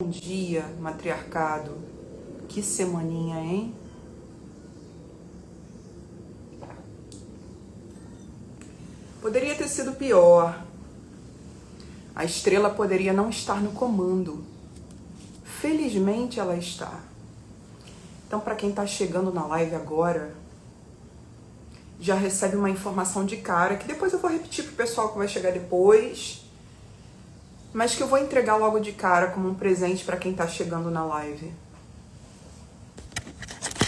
Bom dia, matriarcado. Que semaninha, hein? Poderia ter sido pior. A estrela poderia não estar no comando. Felizmente ela está. Então, para quem está chegando na live agora, já recebe uma informação de cara, que depois eu vou repetir pro pessoal que vai chegar depois, mas que eu vou entregar logo de cara como um presente para quem está chegando na live.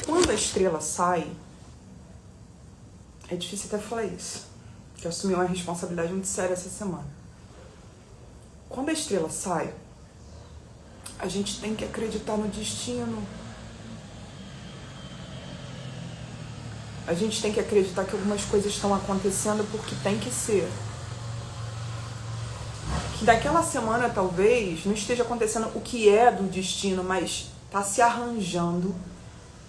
Quando a estrela sai, é difícil até falar isso, que eu assumi uma responsabilidade muito séria essa semana. Quando a estrela sai, a gente tem que acreditar no destino. A gente tem que acreditar que algumas coisas estão acontecendo porque tem que ser. Que daquela semana talvez não esteja acontecendo o que é do destino, mas está se arranjando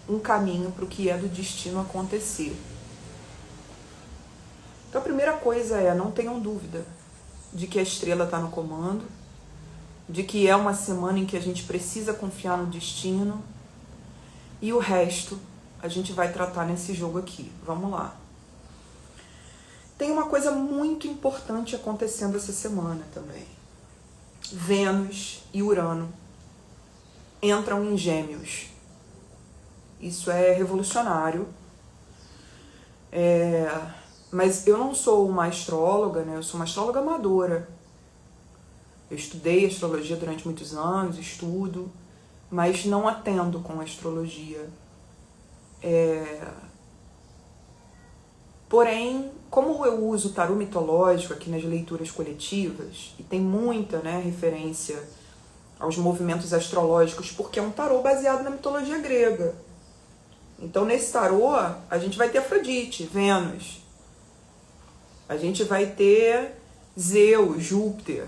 um caminho para o que é do destino acontecer. Então a primeira coisa é, não tenham dúvida de que a estrela está no comando, de que é uma semana em que a gente precisa confiar no destino, e o resto a gente vai tratar nesse jogo aqui. Vamos lá. Tem uma coisa muito importante acontecendo essa semana também. Vênus e Urano entram em Gêmeos. Isso é revolucionário. Mas eu não sou uma astróloga, né? Eu sou uma astróloga amadora. Eu estudei astrologia durante muitos anos, estudo, mas não atendo com astrologia. Porém, como eu uso o tarô mitológico aqui nas leituras coletivas, e tem muita, né, referência aos movimentos astrológicos, porque é um tarô baseado na mitologia grega. Então, nesse tarô, a gente vai ter Afrodite, Vênus. A gente vai ter Zeus, Júpiter.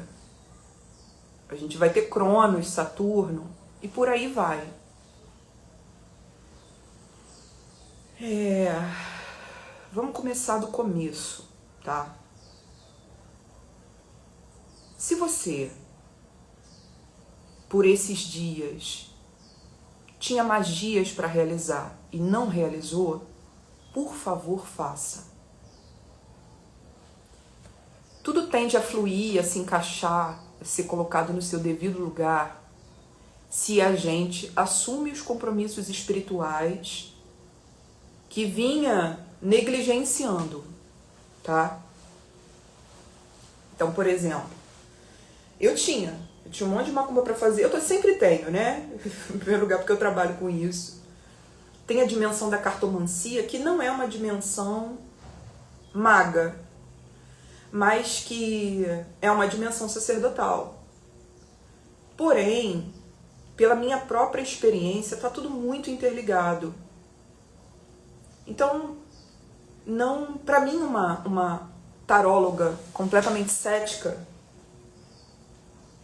A gente vai ter Cronos, Saturno. E por aí vai. Vamos começar do começo, tá? Se você, por esses dias, tinha magias para realizar e não realizou, por favor, faça. Tudo tende a fluir, a se encaixar, a ser colocado no seu devido lugar, se a gente assume os compromissos espirituais que vinha negligenciando, tá? Então, por exemplo, eu tinha um monte de macumba para fazer, sempre tenho, né? Em primeiro lugar, porque eu trabalho com isso. Tem a dimensão da cartomancia, que não é uma dimensão maga, mas que é uma dimensão sacerdotal. Porém, pela minha própria experiência, tá tudo muito interligado. Então, não, para mim, uma taróloga completamente cética,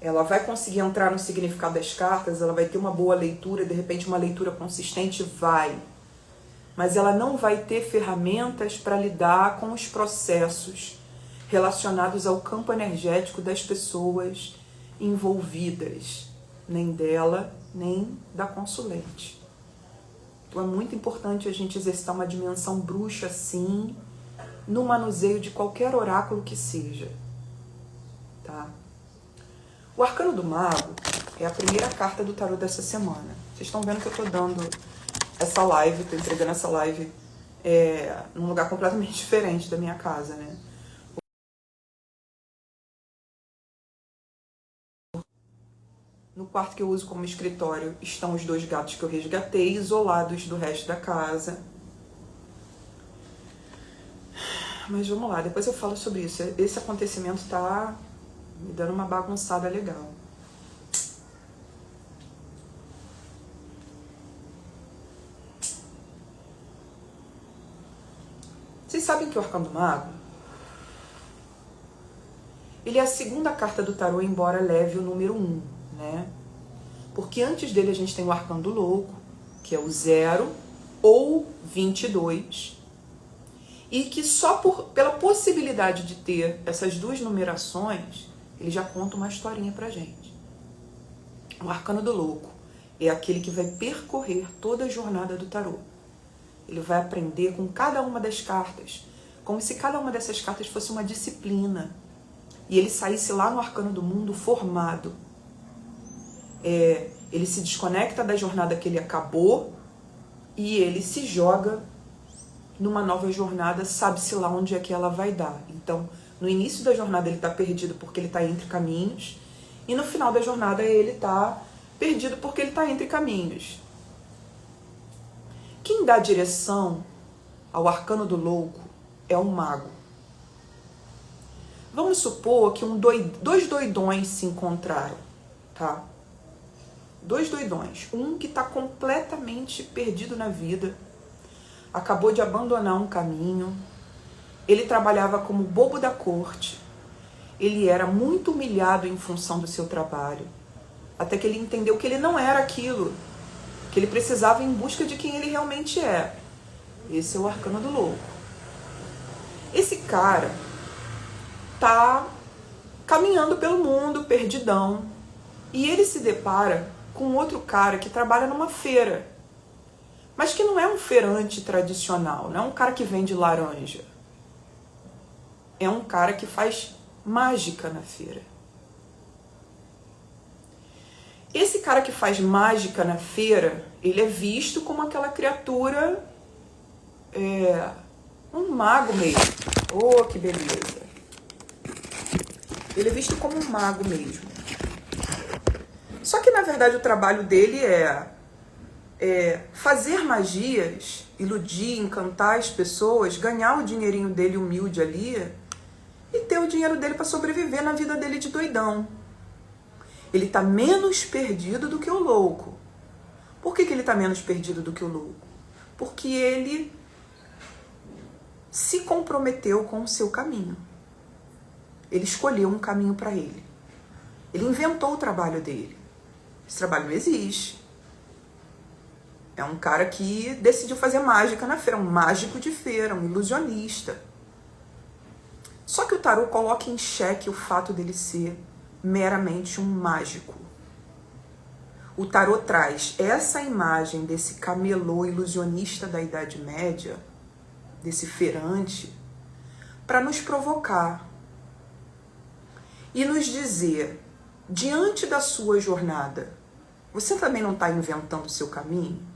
ela vai conseguir entrar no significado das cartas, ela vai ter uma boa leitura, de repente uma leitura consistente, vai. Mas ela não vai ter ferramentas para lidar com os processos relacionados ao campo energético das pessoas envolvidas, nem dela, nem da consulente. Então é muito importante a gente exercitar uma dimensão bruxa, sim, no manuseio de qualquer oráculo que seja. Tá? O Arcano do Mago é a primeira carta do tarô dessa semana. Vocês estão vendo que eu estou dando essa live, estou entregando essa live num lugar completamente diferente da minha casa, né? No quarto que eu uso como escritório estão os dois gatos que eu resgatei, isolados do resto da casa. Mas vamos lá, depois eu falo sobre isso. Esse acontecimento tá me dando uma bagunçada legal. Vocês sabem que o Arcano do Mago, ele é a segunda carta do tarô, embora leve o número 1, né? Porque antes dele a gente tem o Arcano do Louco, que é o 0 ou 22, e que só pela possibilidade de ter essas duas numerações, ele já conta uma historinha pra gente. O arcano do louco é aquele que vai percorrer toda a jornada do tarô. Ele vai aprender com cada uma das cartas, como se cada uma dessas cartas fosse uma disciplina. E ele saísse lá no arcano do mundo formado. Ele se desconecta da jornada que ele acabou e ele se joga numa nova jornada, sabe-se lá onde é que ela vai dar. Então, no início da jornada ele está perdido porque ele está entre caminhos, e no final da jornada ele está perdido porque ele está entre caminhos. Quem dá direção ao arcano do louco é um mago. Vamos supor que dois doidões se encontraram, tá? Dois doidões. Um que está completamente perdido na vida, acabou de abandonar um caminho, ele trabalhava como bobo da corte, ele era muito humilhado em função do seu trabalho, até que ele entendeu que ele não era aquilo, que ele precisava ir em busca de quem ele realmente é. Esse é o arcano do louco. Esse cara tá caminhando pelo mundo, perdidão, e ele se depara com outro cara que trabalha numa feira, mas que não é um feirante tradicional, não é um cara que vende laranja. É um cara que faz mágica na feira. Esse cara que faz mágica na feira, ele é visto como aquela criatura, um mago mesmo. Oh, que beleza! Ele é visto como um mago mesmo. Só que, na verdade, o trabalho dele é fazer magias, iludir, encantar as pessoas, ganhar o dinheirinho dele humilde ali e ter o dinheiro dele para sobreviver na vida dele de doidão. Ele está menos perdido do que o louco. Por que ele está menos perdido do que o louco? Porque ele se comprometeu com o seu caminho. Ele escolheu um caminho para ele. Ele inventou o trabalho dele. Esse trabalho não existe. É um cara que decidiu fazer mágica na feira, um mágico de feira, um ilusionista. Só que o tarô coloca em xeque o fato dele ser meramente um mágico. O tarô traz essa imagem desse camelô ilusionista da Idade Média, desse feirante, para nos provocar e nos dizer, diante da sua jornada, você também não está inventando o seu caminho?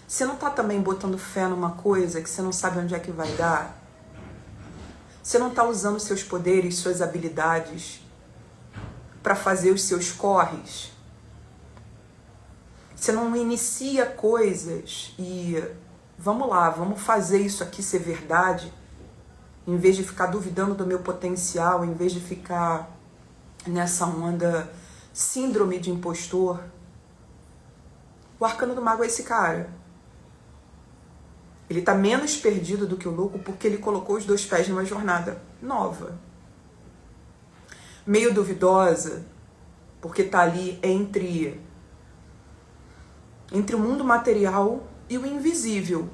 Você não está também botando fé numa coisa que você não sabe onde é que vai dar? Você não está usando seus poderes, suas habilidades para fazer os seus corres? Você não inicia coisas e vamos lá, vamos fazer isso aqui ser verdade, em vez de ficar duvidando do meu potencial, em vez de ficar nessa onda síndrome de impostor? O arcano do mago é esse cara. Ele está menos perdido do que o louco porque ele colocou os dois pés numa jornada nova. Meio duvidosa, porque está ali entre o mundo material e o invisível.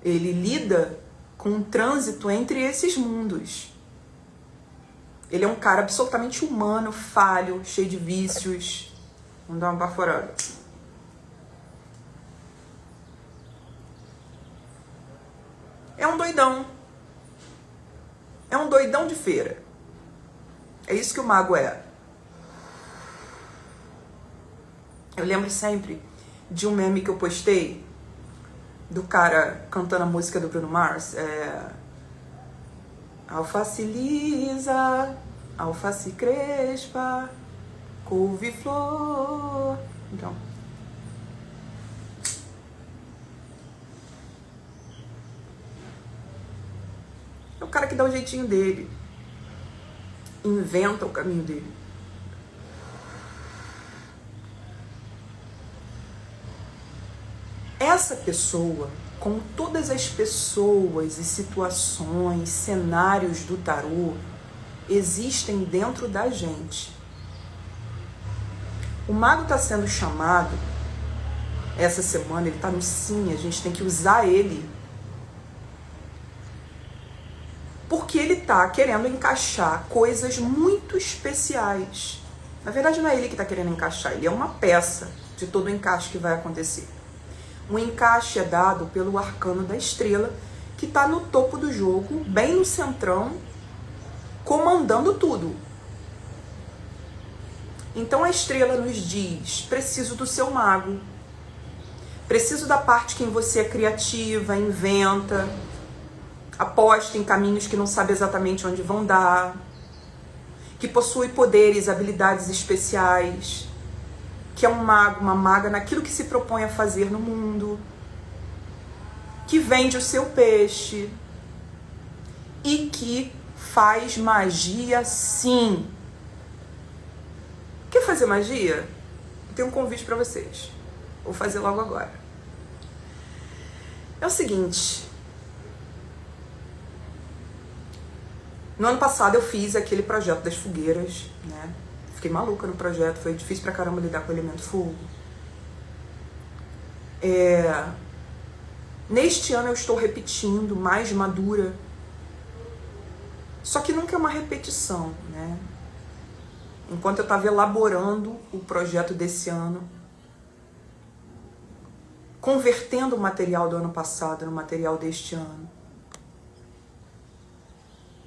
Ele lida com um trânsito entre esses mundos. Ele é um cara absolutamente humano, falho, cheio de vícios. Vamos dar uma baforada. É um doidão. É um doidão de feira. É isso que o mago é. Eu lembro sempre de um meme que eu postei do cara cantando a música do Bruno Mars. Alface lisa, alface crespa, couve-flor. Então, é o cara que dá o jeitinho dele, inventa o caminho dele. Essa pessoa, como todas as pessoas e situações, cenários do tarô, existem dentro da gente. O mago está sendo chamado, essa semana ele está no sim, a gente tem que usar ele, porque ele está querendo encaixar coisas muito especiais Na verdade, não é ele que está querendo encaixar, ele é uma peça de todo o encaixe que vai acontecer. O encaixe é dado pelo arcano da estrela, que está no topo do jogo, bem no centrão, comandando tudo. Então a estrela nos diz: preciso do seu mago, preciso da parte que em você é criativa, inventa, aposta em caminhos que não sabe exatamente onde vão dar, que possui poderes, habilidades especiais, que é um mago, uma maga naquilo que se propõe a fazer no mundo, que vende o seu peixe e que faz magia sim. Quer fazer magia? Eu tenho um convite para vocês. Vou fazer logo agora. É o seguinte. No ano passado eu fiz aquele projeto das fogueiras, né? Fiquei maluca no projeto, foi difícil pra caramba lidar com o elemento fogo. Neste ano eu estou repetindo, mais madura. Só que nunca é uma repetição, né? Enquanto eu estava elaborando o projeto desse ano, convertendo o material do ano passado no material deste ano,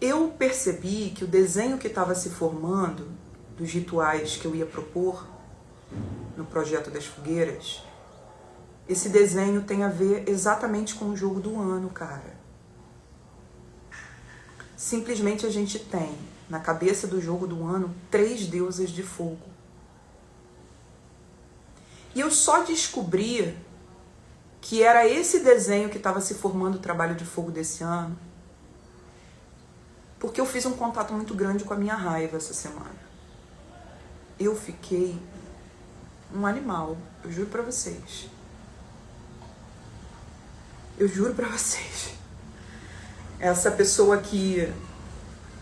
eu percebi que o desenho que estava se formando, dos rituais que eu ia propor no projeto das fogueiras, esse desenho tem a ver exatamente com o jogo do ano, cara. Simplesmente a gente tem, na cabeça do jogo do ano, 3 deusas de fogo. E eu só descobri que era esse desenho que estava se formando o trabalho de fogo desse ano, porque eu fiz um contato muito grande com a minha raiva essa semana. Eu fiquei um animal, eu juro pra vocês. Eu juro pra vocês. Essa pessoa que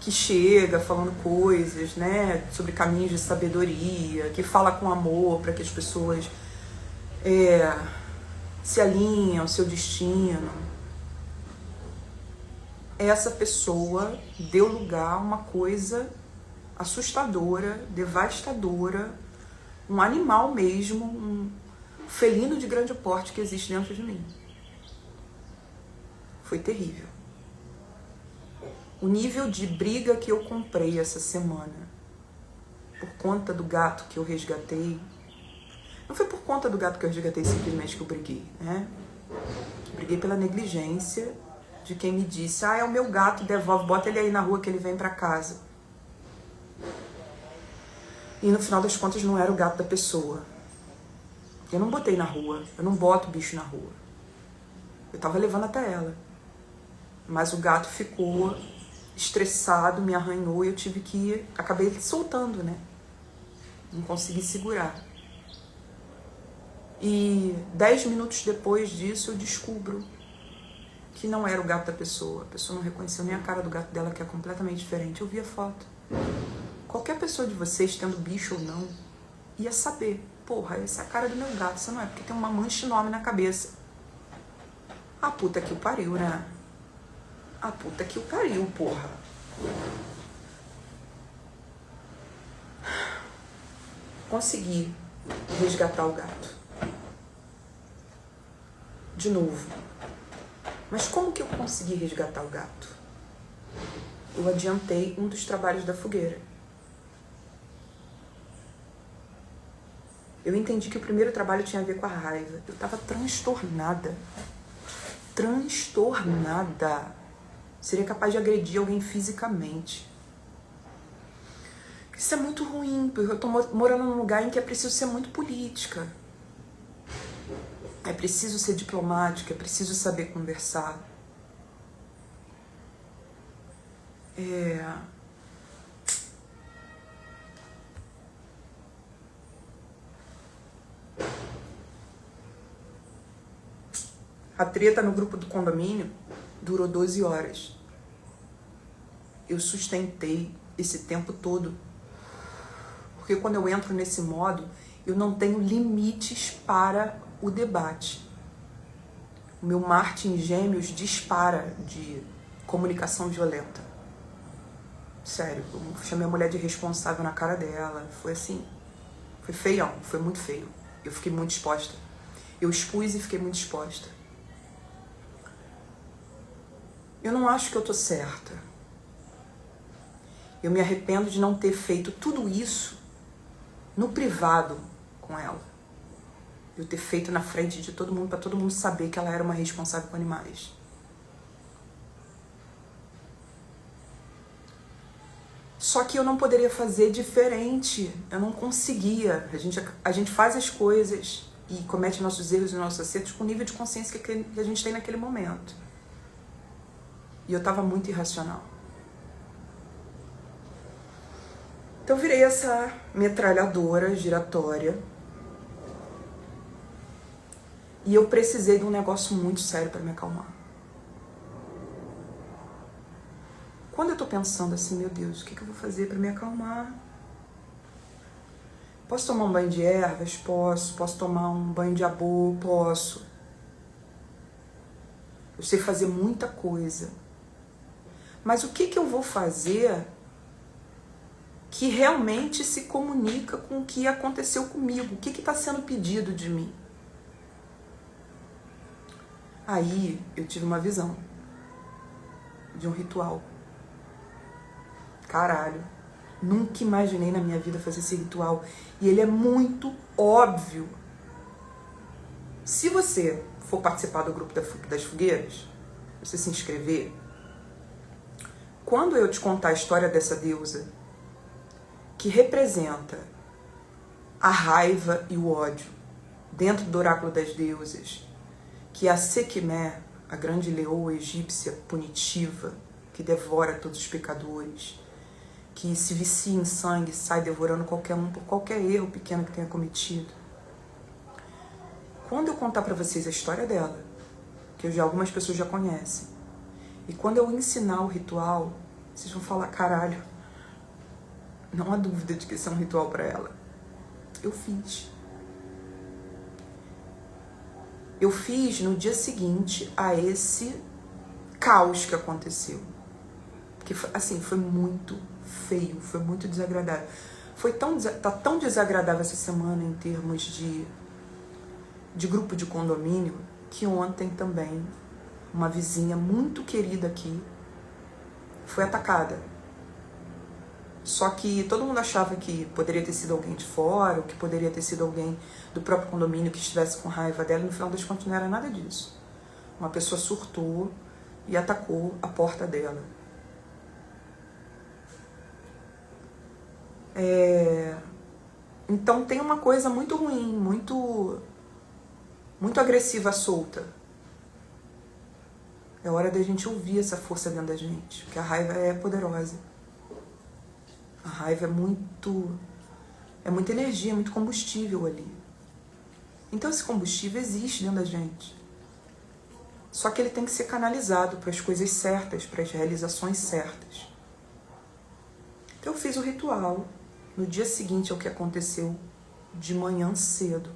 chega falando coisas, né, sobre caminhos de sabedoria, que fala com amor para que as pessoas se alinhem ao seu destino. Essa pessoa deu lugar a uma coisa assustadora, devastadora, um animal mesmo, um felino de grande porte que existe dentro de mim. Foi terrível. O nível de briga que eu comprei essa semana por conta do gato que eu resgatei, não foi por conta do gato que eu resgatei simplesmente que eu briguei, né? Briguei pela negligência de quem me disse: é o meu gato, devolve, bota ele aí na rua que ele vem pra casa. E no final das contas não era o gato da pessoa. Eu não botei na rua, eu não boto bicho na rua. Eu tava levando até ela. Mas o gato ficou estressado, me arranhou e eu tive que acabei soltando, né? Não consegui segurar. E 10 minutos depois disso eu descubro que não era o gato da pessoa. A pessoa não reconheceu nem a cara do gato dela, que é completamente diferente. Eu vi a foto. Qualquer pessoa de vocês, tendo bicho ou não, ia saber. Porra, essa é a cara do meu gato. Isso não é porque tem uma mancha enorme na cabeça. A puta que o pariu, né? A puta que o pariu, porra. Consegui resgatar o gato. De novo. Mas como que eu consegui resgatar o gato? Eu adiantei um dos trabalhos da fogueira. Eu entendi que o primeiro trabalho tinha a ver com a raiva. Eu tava transtornada. Transtornada. Seria capaz de agredir alguém fisicamente. Isso é muito ruim, porque eu tô morando num lugar em que é preciso ser muito política. É preciso ser diplomática, é preciso saber conversar. A treta no grupo do condomínio durou 12 horas. Eu sustentei esse tempo todo. Porque quando eu entro nesse modo, eu não tenho limites para o debate. O meu Marte em Gêmeos dispara de comunicação violenta. Sério, eu chamei a mulher de responsável na cara dela. Foi assim, foi feião, foi muito feio. Eu fiquei muito exposta. Eu expus e fiquei muito exposta. Eu não acho que eu tô certa. Eu me arrependo de não ter feito tudo isso no privado com ela. Eu ter feito na frente de todo mundo, para todo mundo saber que ela era uma responsável com animais. Só que eu não poderia fazer diferente. Eu não conseguia. A gente faz as coisas e comete nossos erros e nossos acertos com o nível de consciência que a gente tem naquele momento. E eu tava muito irracional. Então eu virei essa metralhadora giratória. E eu precisei de um negócio muito sério para me acalmar. Quando eu tô pensando assim, meu Deus, o que eu vou fazer para me acalmar? Posso tomar um banho de ervas? Posso. Posso tomar um banho de abô? Posso. Eu sei fazer muita coisa. Mas o que eu vou fazer que realmente se comunica com o que aconteceu comigo? O que está sendo pedido de mim? Aí eu tive uma visão de um ritual. Caralho, nunca imaginei na minha vida fazer esse ritual. E ele é muito óbvio. Se você for participar do grupo das fogueiras, você se inscrever, quando eu te contar a história dessa deusa, que representa a raiva e o ódio dentro do oráculo das deusas, que é a Sekhmet, a grande leoa egípcia punitiva, que devora todos os pecadores, que se vicia em sangue, sai devorando qualquer um por qualquer erro pequeno que tenha cometido. Quando eu contar para vocês a história dela, que algumas pessoas já conhecem, e quando eu ensinar o ritual, vocês vão falar, caralho, não há dúvida de que isso é um ritual para ela. Eu fiz. Eu fiz no dia seguinte a esse caos que aconteceu. Que assim, foi muito feio, foi muito desagradável. Tá tão desagradável essa semana em termos de grupo de condomínio, que ontem também uma vizinha muito querida aqui foi atacada. Só que todo mundo achava que poderia ter sido alguém de fora, ou que poderia ter sido alguém do próprio condomínio que estivesse com raiva dela, e no final das contas não era nada disso. Uma pessoa surtou e atacou a porta dela. Então tem uma coisa muito ruim, muito agressiva solta. É hora da gente ouvir essa força dentro da gente, porque a raiva é poderosa. A raiva é muita energia, é muito combustível ali. Então esse combustível existe dentro da gente. Só que ele tem que ser canalizado para as coisas certas, para as realizações certas. Então eu fiz o ritual no dia seguinte ao que aconteceu de manhã cedo.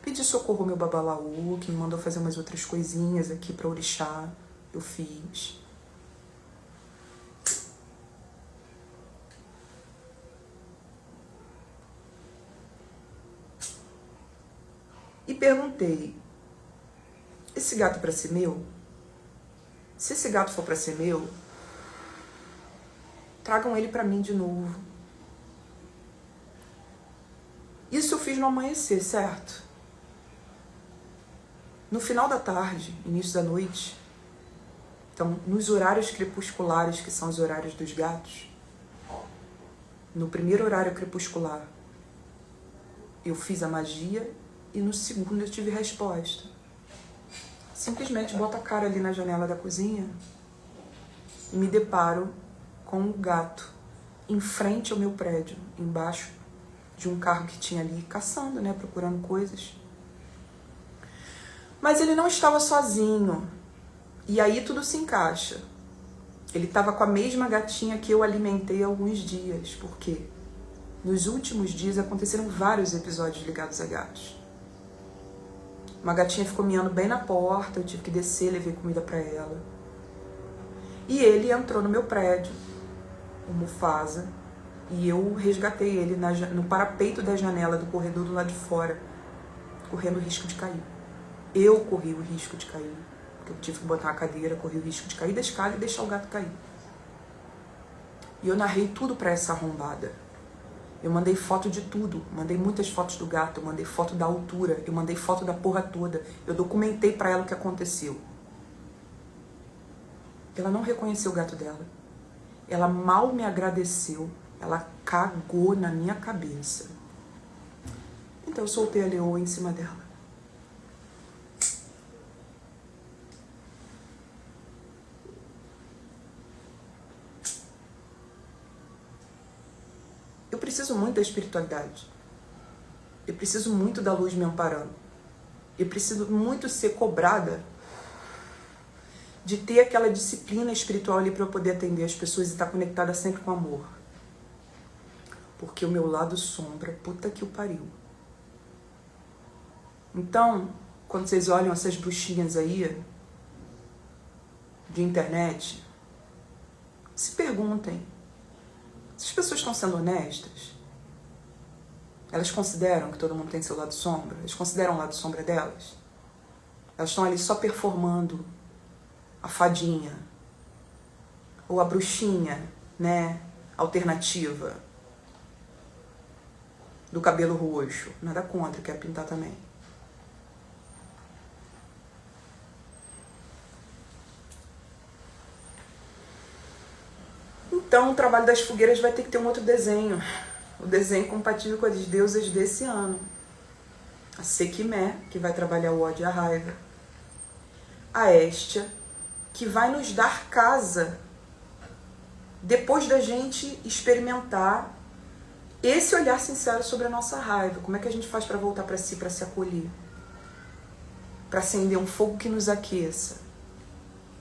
Pedi socorro ao meu babalaú, que me mandou fazer umas outras coisinhas aqui para orixá. Eu fiz. E perguntei, esse gato é para ser meu? Se esse gato for para ser meu, tragam ele para mim de novo. Isso eu fiz no amanhecer, certo? No final da tarde, início da noite, então nos horários crepusculares, que são os horários dos gatos, no primeiro horário crepuscular, eu fiz a magia e no segundo eu tive resposta. Simplesmente boto a cara ali na janela da cozinha e me deparo com um gato em frente ao meu prédio, embaixo de um carro que tinha ali, caçando, né, procurando coisas. Mas ele não estava sozinho. E aí tudo se encaixa. Ele estava com a mesma gatinha que eu alimentei há alguns dias. Por quê? Nos últimos dias aconteceram vários episódios ligados a gatos. Uma gatinha ficou miando bem na porta, eu tive que descer, levei comida para ela. E ele entrou no meu prédio o Mufasa, e eu resgatei ele no parapeito da janela do corredor do lado de fora, correndo o risco de cair. Eu corri o risco de cair, porque eu tive que botar a cadeira, corri o risco de cair da escada e deixar o gato cair. E eu narrei tudo pra essa arrombada. Eu mandei foto de tudo, mandei muitas fotos do gato, eu mandei foto da altura, eu mandei foto da porra toda, eu documentei pra ela o que aconteceu. Ela não reconheceu o gato dela, ela mal me agradeceu, ela cagou na minha cabeça. Então eu soltei a leoa em cima dela. Eu preciso muito da espiritualidade. Eu preciso muito da luz me amparando. Eu preciso muito ser cobrada de ter aquela disciplina espiritual ali para eu poder atender as pessoas e estar conectada sempre com amor. Porque o meu lado sombra, puta que o pariu. Então, quando vocês olham essas bruxinhas aí de internet, se perguntem, essas pessoas estão sendo honestas? Elas consideram que todo mundo tem seu lado sombra? Elas consideram o lado sombra delas? Elas estão ali só performando a fadinha ou a bruxinha, né, alternativa do cabelo roxo. Nada contra, quer pintar também. Então o trabalho das fogueiras vai ter que ter um outro desenho. O desenho compatível com as deusas desse ano. A Sekhmet, que vai trabalhar o ódio e a raiva. A Hestia, que vai nos dar casa depois da gente experimentar esse olhar sincero sobre a nossa raiva. Como é que a gente faz para voltar para si, para se acolher? Para acender um fogo que nos aqueça.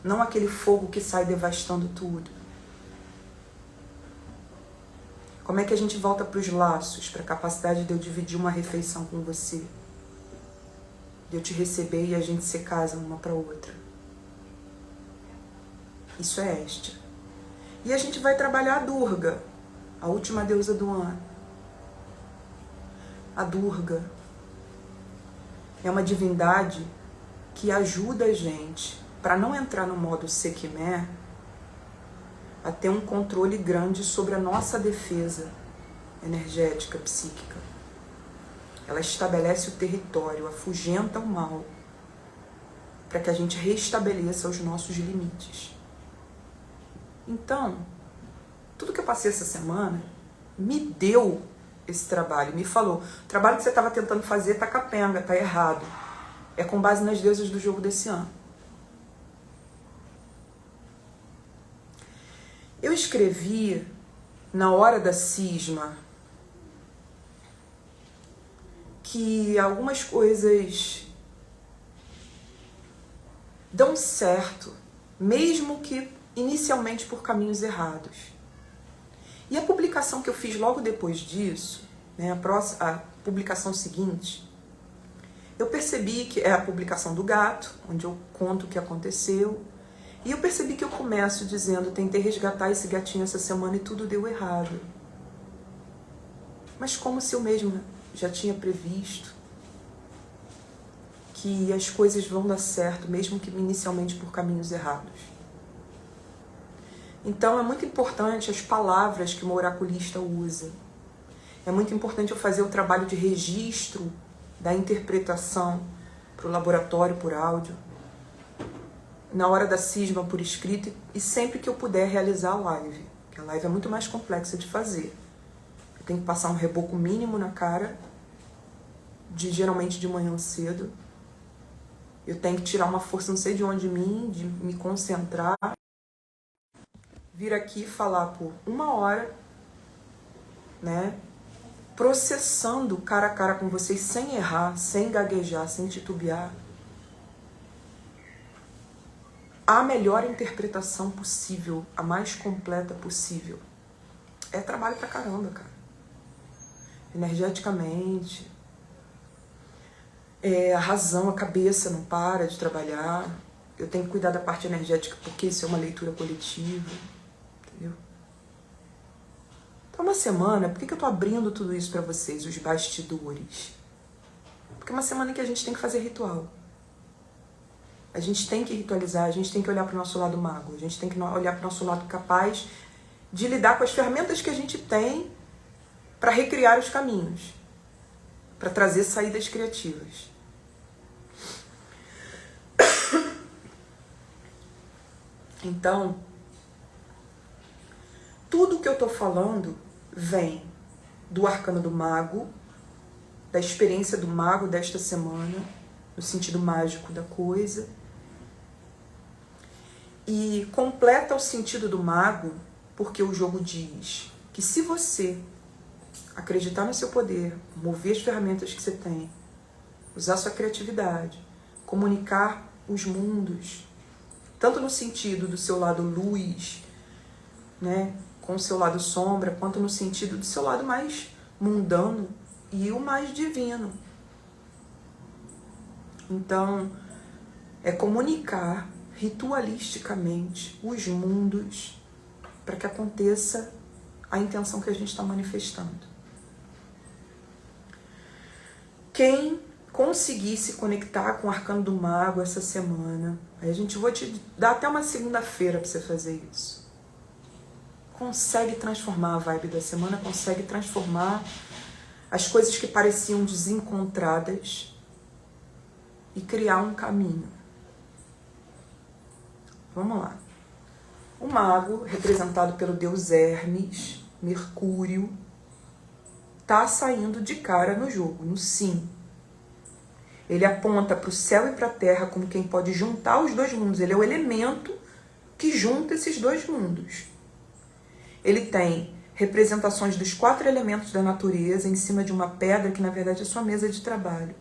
Não aquele fogo que sai devastando tudo. Como é que a gente volta para os laços, para a capacidade de eu dividir uma refeição com você? De eu te receber e a gente ser casa uma para outra. Isso é Hestia. E a gente vai trabalhar a Durga, a última deusa do ano. A Durga é uma divindade que ajuda a gente, para não entrar no modo Sekhmet, a ter um controle grande sobre a nossa defesa energética, psíquica. Ela estabelece o território, afugenta o mal, para que a gente restabeleça os nossos limites. Então, tudo que eu passei essa semana me deu esse trabalho, me falou, o trabalho que você estava tentando fazer tá capenga, tá errado. É com base nas deusas do jogo desse ano. Eu escrevi na hora da cisma que algumas coisas dão certo, mesmo que inicialmente por caminhos errados. E a publicação que eu fiz logo depois disso, né, a publicação seguinte, eu percebi que é a publicação do gato, onde eu conto o que aconteceu. E eu percebi que eu começo dizendo, tentei resgatar esse gatinho essa semana e tudo deu errado. Mas como se eu mesma já tinha previsto que as coisas vão dar certo, mesmo que inicialmente por caminhos errados. Então é muito importante as palavras que uma oraculista usa. É muito importante eu fazer o trabalho de registro da interpretação para o laboratório por áudio, na hora da cisma por escrito e sempre que eu puder realizar a live. Porque a live é muito mais complexa de fazer. Eu tenho que passar um reboco mínimo na cara, geralmente de manhã cedo. Eu tenho que tirar uma força não sei de onde de mim, de me concentrar. Vir aqui falar por 1 hora, né? Processando cara a cara com vocês sem errar, sem gaguejar, sem titubear. A melhor interpretação possível, a mais completa possível. É trabalho pra caramba, cara. Energeticamente. A razão, a cabeça não para de trabalhar. Eu tenho que cuidar da parte energética porque isso é uma leitura coletiva. Entendeu? Então, uma semana, por que eu tô abrindo tudo isso para vocês, os bastidores? Porque é uma semana em que a gente tem que fazer ritual. A gente tem que ritualizar, a gente tem que olhar para o nosso lado mago, a gente tem que olhar para o nosso lado capaz de lidar com as ferramentas que a gente tem para recriar os caminhos, para trazer saídas criativas. Então, tudo que eu estou falando vem do arcano do mago, da experiência do mago desta semana, no sentido mágico da coisa, e completa o sentido do mago, porque o jogo diz que se você acreditar no seu poder, mover as ferramentas que você tem, usar sua criatividade, comunicar os mundos, tanto no sentido do seu lado luz, né, com o seu lado sombra, quanto no sentido do seu lado mais mundano e o mais divino. Então, é comunicar ritualisticamente os mundos para que aconteça a intenção que a gente está manifestando. Quem conseguir se conectar com o arcano do mago essa semana, aí vou te dar até uma segunda-feira para você fazer isso. Consegue transformar a vibe da semana, consegue transformar as coisas que pareciam desencontradas e criar um caminho. Vamos lá. O mago, representado pelo deus Hermes, Mercúrio, está saindo de cara no jogo, no sim. Ele aponta para o céu e para a terra como quem pode juntar os dois mundos. Ele é o elemento que junta esses dois mundos. Ele tem representações dos 4 elementos da natureza em cima de uma pedra que, na verdade, é sua mesa de trabalho.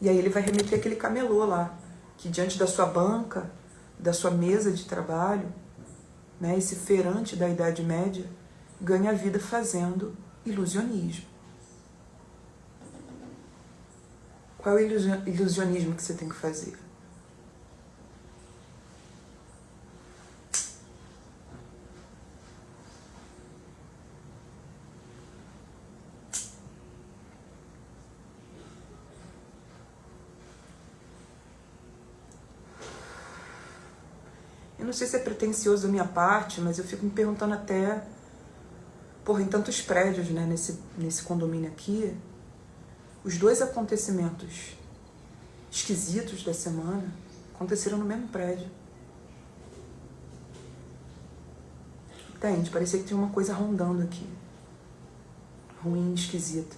E aí ele vai remeter aquele camelô lá, que diante da sua banca, da sua mesa de trabalho, né, esse feirante da Idade Média, ganha vida fazendo ilusionismo. Qual é o ilusionismo que você tem que fazer? Eu não sei se é pretencioso da minha parte, mas eu fico me perguntando até, em tantos prédios, né, nesse condomínio aqui, os 2 acontecimentos esquisitos da semana aconteceram no mesmo prédio. Entende? Parecia que tinha uma coisa rondando aqui. Ruim, esquisita.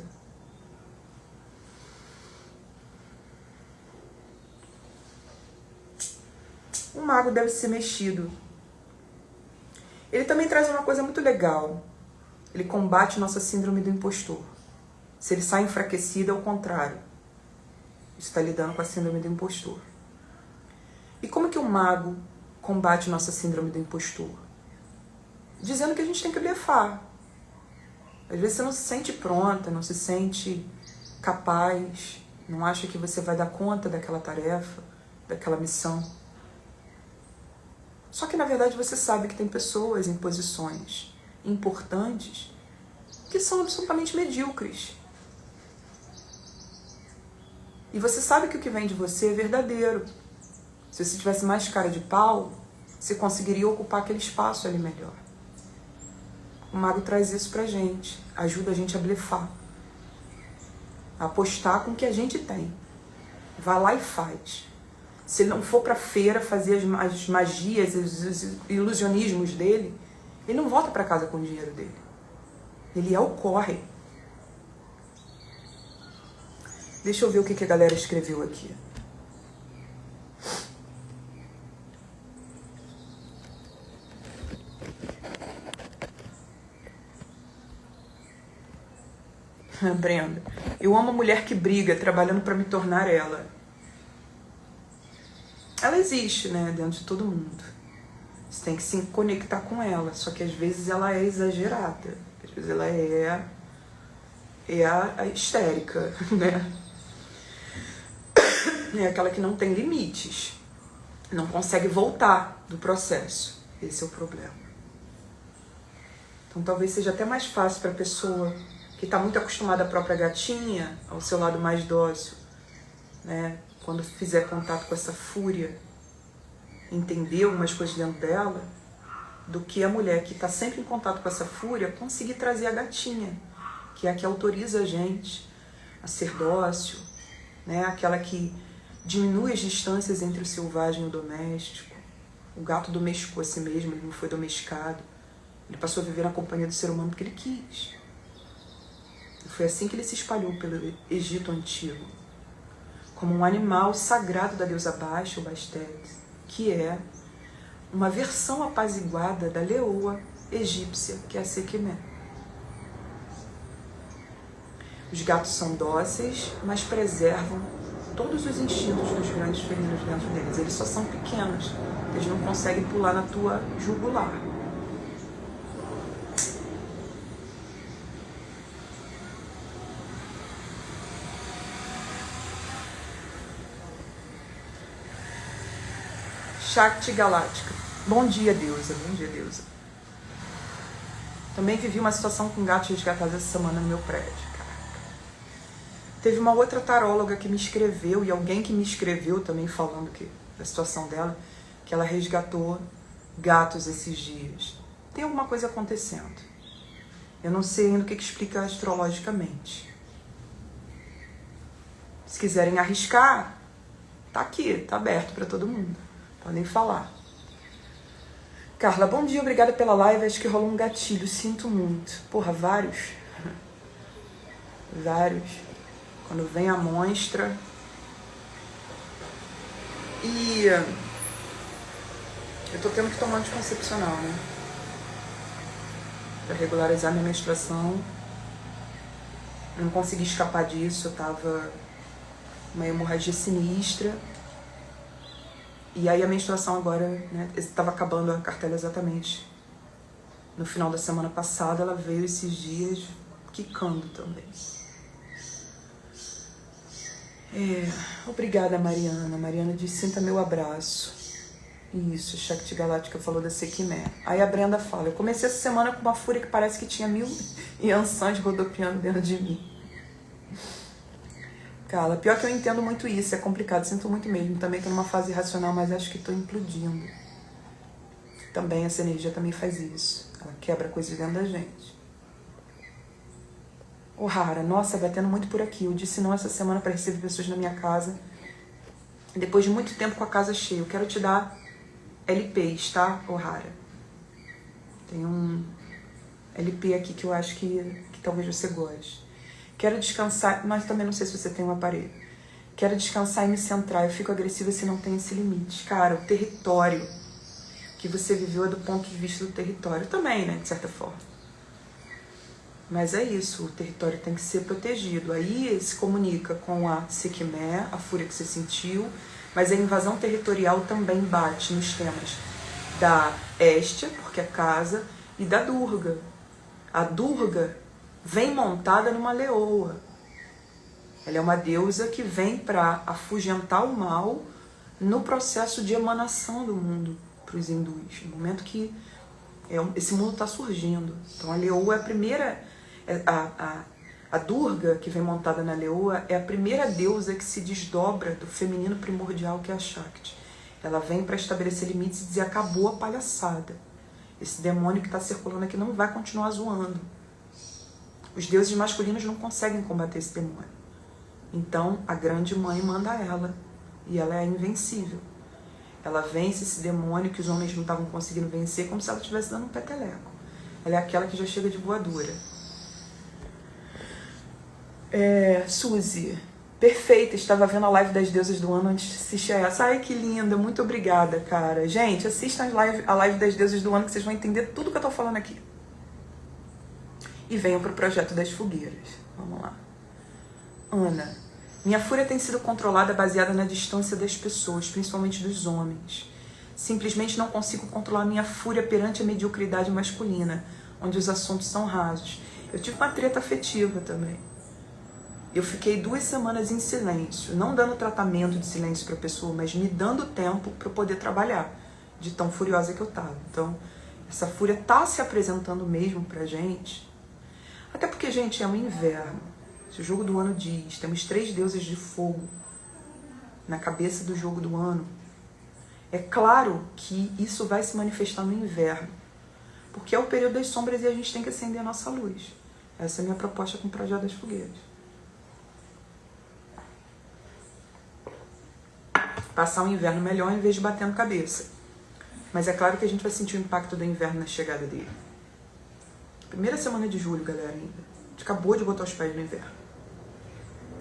O mago deve ser mexido. Ele também traz uma coisa muito legal. Ele combate nossa síndrome do impostor. Se ele sai enfraquecido, é o contrário. Está lidando com a síndrome do impostor. E como que o mago combate nossa síndrome do impostor? Dizendo que a gente tem que blefar. Às vezes você não se sente pronta, não se sente capaz, não acha que você vai dar conta daquela tarefa, daquela missão. Só que, na verdade, você sabe que tem pessoas em posições importantes que são absolutamente medíocres. E você sabe que o que vem de você é verdadeiro. Se você tivesse mais cara de pau, você conseguiria ocupar aquele espaço ali melhor. O mago traz isso pra gente, ajuda a gente a blefar, a apostar com o que a gente tem. Vai lá e faz. Se ele não for pra feira fazer as magias, os ilusionismos dele, ele não volta pra casa com o dinheiro dele. Ele é o corre. Deixa eu ver o que a galera escreveu aqui. Brenda, eu amo a mulher que briga, trabalhando para me tornar ela. Ela existe, né, dentro de todo mundo. Você tem que se conectar com ela, só que às vezes ela é exagerada. Às vezes ela é a histérica, né? É aquela que não tem limites. Não consegue voltar do processo. Esse é o problema. Então talvez seja até mais fácil para a pessoa que está muito acostumada à própria gatinha, ao seu lado mais dócil, né? Quando fizer contato com essa fúria, entender algumas coisas dentro dela, do que a mulher que está sempre em contato com essa fúria conseguir trazer a gatinha, que é a que autoriza a gente a ser dócil, né? Aquela que diminui as distâncias entre o selvagem e o doméstico. O gato domesticou a si mesmo, ele não foi domesticado. Ele passou a viver na companhia do ser humano porque ele quis. E foi assim que ele se espalhou pelo Egito Antigo, como um animal sagrado da deusa Baixa, o Bastet, que é uma versão apaziguada da leoa egípcia, que é a Sekhmet. Os gatos são dóceis, mas preservam todos os instintos dos grandes felinos dentro deles. Eles só são pequenos, eles não conseguem pular na tua jugular. Shakti Galáctica. Bom dia, deusa. Bom dia, deusa. Também vivi uma situação com gatos resgatados essa semana no meu prédio. Caraca. Teve uma outra taróloga que me escreveu, e alguém que me escreveu também falando da situação dela, que ela resgatou gatos esses dias. Tem alguma coisa acontecendo. Eu não sei ainda o que explica astrologicamente. Se quiserem arriscar, tá aqui, tá aberto para todo mundo. Podem falar. Carla, bom dia, obrigada pela live. Acho que rolou um gatilho, sinto muito. Porra, vários. Vários. Quando vem a monstra. E eu tô tendo que tomar anticoncepcional, né? Pra regularizar minha menstruação. Eu não consegui escapar disso, eu tava uma hemorragia sinistra. E aí a menstruação agora, né, estava acabando a cartela exatamente no final da semana passada, ela veio esses dias quicando também. Obrigada, Mariana. Mariana diz, sinta meu abraço. Isso, Shakti Galáctica falou da Sekhmet. Aí a Brenda fala, eu comecei essa semana com uma fúria que parece que tinha 1000 Iansãs rodopiando dentro de mim. Carla, pior que eu entendo muito isso, é complicado, sinto muito mesmo. Também tô numa fase irracional, mas acho que tô implodindo. Também essa energia também faz isso. Ela quebra coisas dentro da gente. Rara, nossa, batendo muito por aqui. Eu disse não essa semana para receber pessoas na minha casa. Depois de muito tempo com a casa cheia. Eu quero te dar LPs, tá, Rara? Tem um LP aqui que eu acho que talvez você goste. Quero descansar, mas também não sei se você tem um aparelho. Quero descansar e me centrar. Eu fico agressiva se não tem esse limite. Cara, o território que você viveu é do ponto de vista do território também, né? De certa forma. Mas é isso, o território tem que ser protegido. Aí se comunica com a Sekhmet, a fúria que você sentiu, mas a invasão territorial também bate nos temas da Hestia, porque é casa, e da Durga. A Durga vem montada numa leoa. Ela é uma deusa que vem para afugentar o mal no processo de emanação do mundo para os hindus. No momento que esse mundo está surgindo. Então a leoa é a primeira... A Durga, que vem montada na leoa, é a primeira deusa que se desdobra do feminino primordial, que é a Shakti. Ela vem para estabelecer limites e dizer, acabou a palhaçada. Esse demônio que está circulando aqui não vai continuar zoando. Os deuses masculinos não conseguem combater esse demônio. Então, a grande mãe manda ela. E ela é invencível. Ela vence esse demônio que os homens não estavam conseguindo vencer, como se ela estivesse dando um peteleco. Ela é aquela que já chega de voadora. Suzy, perfeita. Estava vendo a live das deusas do ano antes de assistir a essa. Ai, que linda. Muito obrigada, cara. Gente, assistam a live das deusas do ano que vocês vão entender tudo que eu tô falando aqui. E venham para o projeto das fogueiras. Vamos lá. Ana, minha fúria tem sido controlada baseada na distância das pessoas, principalmente dos homens. Simplesmente não consigo controlar minha fúria perante a mediocridade masculina, onde os assuntos são rasos. Eu tive uma treta afetiva também. Eu fiquei 2 semanas em silêncio, não dando tratamento de silêncio para a pessoa, mas me dando tempo para poder trabalhar, de tão furiosa que eu estava. Então, Essa fúria tá se apresentando mesmo pra gente. Até porque, gente, é um inverno. Se o jogo do ano diz, temos 3 deuses de fogo na cabeça do jogo do ano. É claro que isso vai se manifestar no inverno. Porque é o período das sombras e a gente tem que acender a nossa luz. Essa é a minha proposta com o Projeto das Fogueiras. Passar um inverno melhor em vez de batendo cabeça. Mas é claro que a gente vai sentir o impacto do inverno na chegada dele. Primeira semana de julho, galera, ainda. A gente acabou de botar os pés no inverno.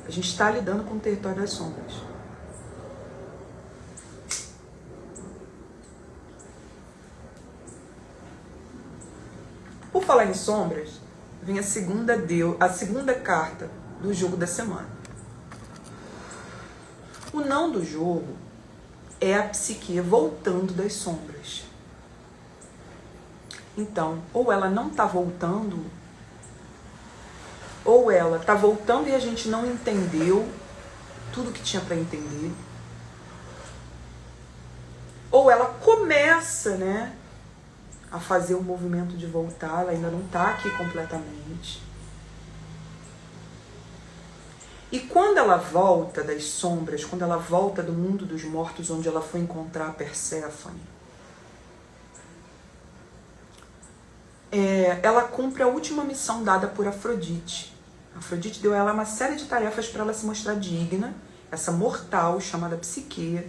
A gente está lidando com o território das sombras. Por falar em sombras, vem a segunda carta do jogo da semana. O não do jogo é a psique voltando das sombras. Então, ou ela não está voltando, ou ela está voltando e a gente não entendeu tudo que tinha para entender, ou ela começa, né, a fazer o movimento de voltar, ela ainda não está aqui completamente. E quando ela volta das sombras, quando ela volta do mundo dos mortos, onde ela foi encontrar a Perséfone, ela cumpre a última missão dada por Afrodite. Afrodite deu a ela uma série de tarefas para ela se mostrar digna, essa mortal chamada Psique,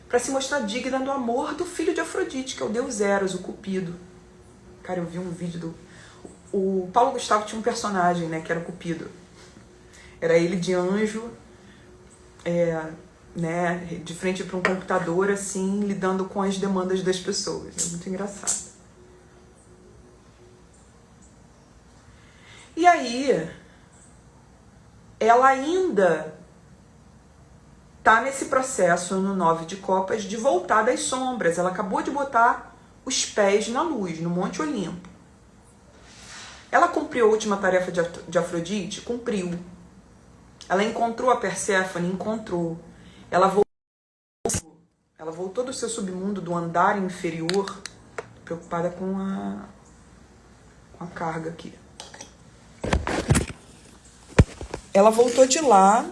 para se mostrar digna do amor do filho de Afrodite, que é o deus Eros, o Cupido. Cara, eu vi um vídeo do... O Paulo Gustavo tinha um personagem, né, que era o Cupido. Era ele de anjo, né, de frente para um computador, assim, lidando com as demandas das pessoas. É muito engraçado. E aí, ela ainda tá nesse processo no 9 de copas de voltar das sombras. Ela acabou de botar os pés na luz, no Monte Olimpo. Ela cumpriu a última tarefa de Afrodite? Cumpriu. Ela encontrou a Perséfone? Encontrou. Ela voltou do seu submundo, do andar inferior, preocupada com a carga aqui. Ela voltou de lá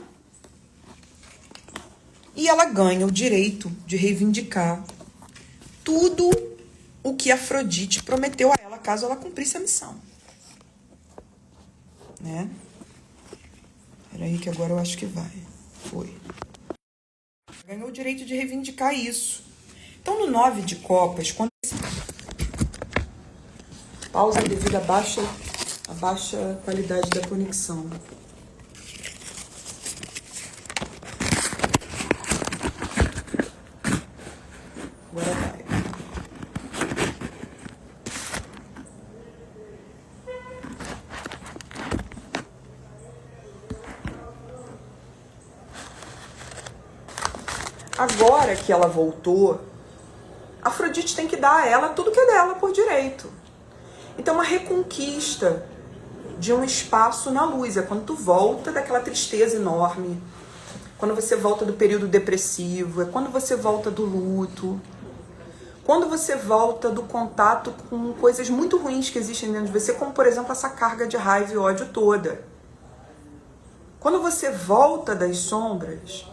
e ela ganha o direito de reivindicar tudo o que Afrodite prometeu a ela, caso ela cumprisse a missão. Né? Peraí que agora eu acho que vai. Foi. Ganhou o direito de reivindicar isso. Então, no 9 de copas, quando... Pausa devido à baixa qualidade da conexão. Agora vai. Agora que ela voltou, Afrodite tem que dar a ela tudo que é dela por direito. Então, uma reconquista de um espaço na luz. É quando tu volta daquela tristeza enorme, quando você volta do período depressivo, é quando você volta do luto, quando você volta do contato com coisas muito ruins que existem dentro de você, como, por exemplo, essa carga de raiva e ódio toda. Quando você volta das sombras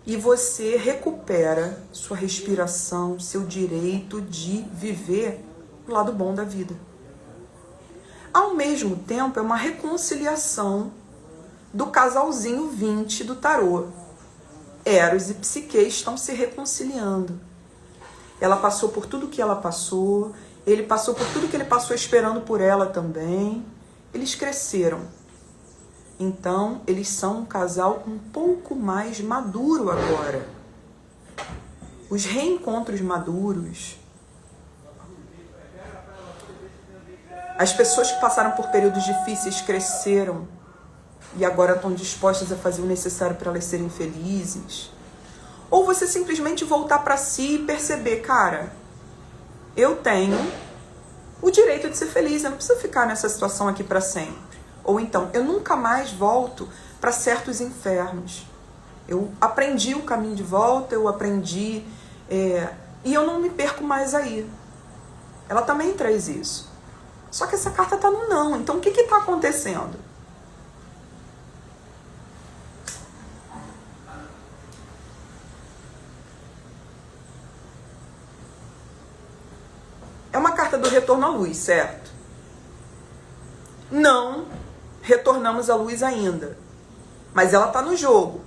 e você recupera sua respiração, seu direito de viver o lado bom da vida. Ao mesmo tempo, é uma reconciliação do casalzinho 20 do tarô. Eros e Psique estão se reconciliando. Ela passou por tudo que ela passou, ele passou por tudo que ele passou esperando por ela também. Eles cresceram. Então, eles são um casal um pouco mais maduro agora. Os reencontros maduros, as pessoas que passaram por períodos difíceis cresceram e agora estão dispostas a fazer o necessário para elas serem felizes. Ou você simplesmente voltar para si e perceber, cara, eu tenho o direito de ser feliz, eu não preciso ficar nessa situação aqui para sempre. Ou então, eu nunca mais volto para certos infernos. Eu aprendi o caminho de volta, eu aprendi, e eu não me perco mais aí. ela também traz isso. Só que essa carta tá no não. Então o que que tá acontecendo? É uma carta do retorno à luz, certo? Não retornamos à luz ainda. Mas ela tá no jogo.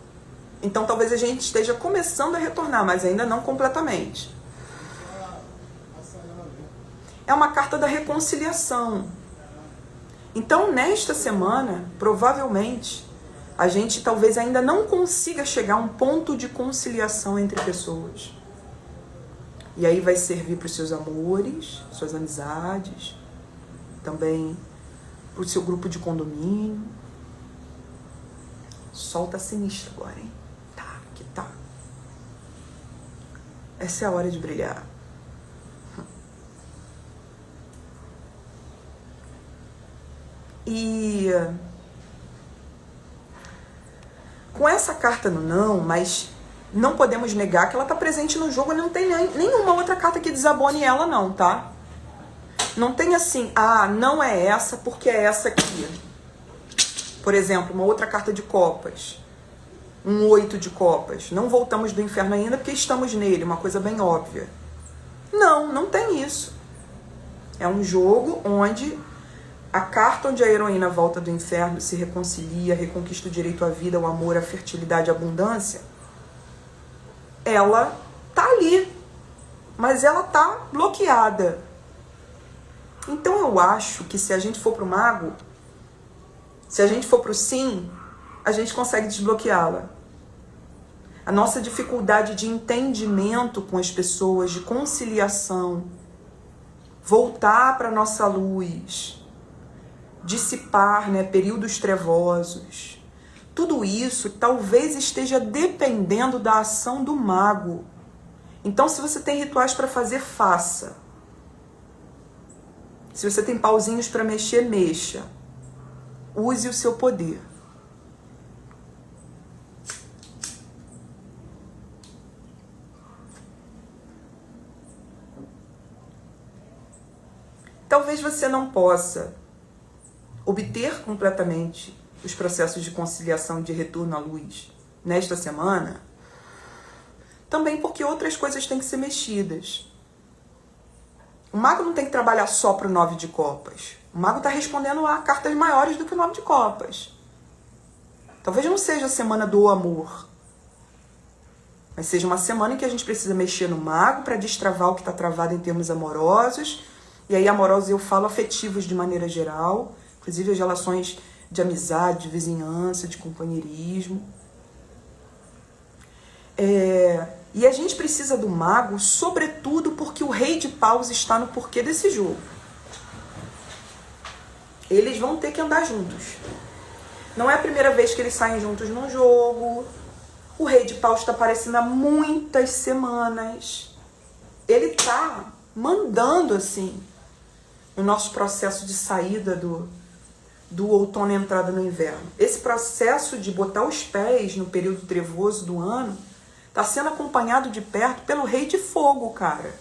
Então talvez a gente esteja começando a retornar, mas ainda não completamente. É uma carta da reconciliação. Então, nesta semana, provavelmente, a gente talvez ainda não consiga chegar a um ponto de conciliação entre pessoas. E aí vai servir para os seus amores, suas amizades, também para o seu grupo de condomínio. O sol tá sinistro agora, hein? Tá, que tá. Essa é a hora de brilhar. E com essa carta no não, mas não podemos negar que ela está presente no jogo e não tem nenhuma outra carta que desabone ela não, tá? Não tem assim, ah, não é essa porque é essa aqui. Por exemplo, uma outra carta de copas. Um 8 de copas. Não voltamos do inferno ainda porque estamos nele, uma coisa bem óbvia. Não, não tem isso. É um jogo onde a carta onde a heroína volta do inferno, se reconcilia, reconquista o direito à vida, ao amor, à fertilidade, à abundância, ela tá ali, mas ela tá bloqueada. Então eu acho que se a gente for pro mago, se a gente for pro sim, a gente consegue desbloqueá-la. A nossa dificuldade de entendimento com as pessoas, de conciliação, voltar para nossa luz, dissipar, né, períodos trevosos. Tudo isso talvez esteja dependendo da ação do mago. Então, se você tem rituais para fazer, faça. Se você tem pauzinhos para mexer, mexa. Use o seu poder. Talvez você não possa obter completamente os processos de conciliação e de retorno à luz nesta semana, também porque outras coisas têm que ser mexidas. O mago não tem que trabalhar só para o 9 de copas. O mago está respondendo a cartas maiores do que o 9 de copas. Talvez não seja a semana do amor, mas seja uma semana em que a gente precisa mexer no mago para destravar o que está travado em termos amorosos. E aí amorosos eu falo afetivos de maneira geral, inclusive as relações de amizade, de vizinhança, de companheirismo. E a gente precisa do mago, sobretudo porque o rei de paus está no porquê desse jogo. Eles vão ter que andar juntos. Não é a primeira vez que eles saem juntos num jogo. O rei de paus está aparecendo há muitas semanas. Ele está mandando, assim, no nosso processo de saída do outono e entrada no inverno. Esse processo de botar os pés no período trevoso do ano está sendo acompanhado de perto pelo rei de fogo, cara.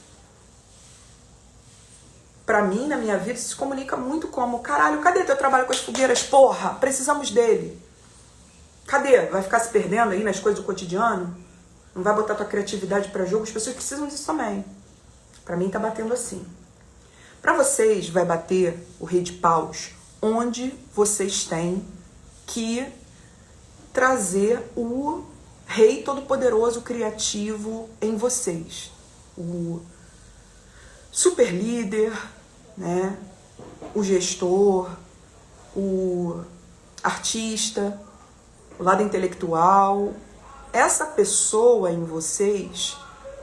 Pra mim, na minha vida, isso se comunica muito como: caralho, cadê teu trabalho com as fogueiras? Porra, precisamos dele. Cadê? Vai ficar se perdendo aí nas coisas do cotidiano? Não vai botar tua criatividade pra jogo? As pessoas precisam disso também. Pra mim tá batendo assim. Pra vocês vai bater o rei de paus onde vocês têm que trazer o rei todo-poderoso, criativo em vocês. O super líder, né? O gestor, o artista, o lado intelectual. Essa pessoa em vocês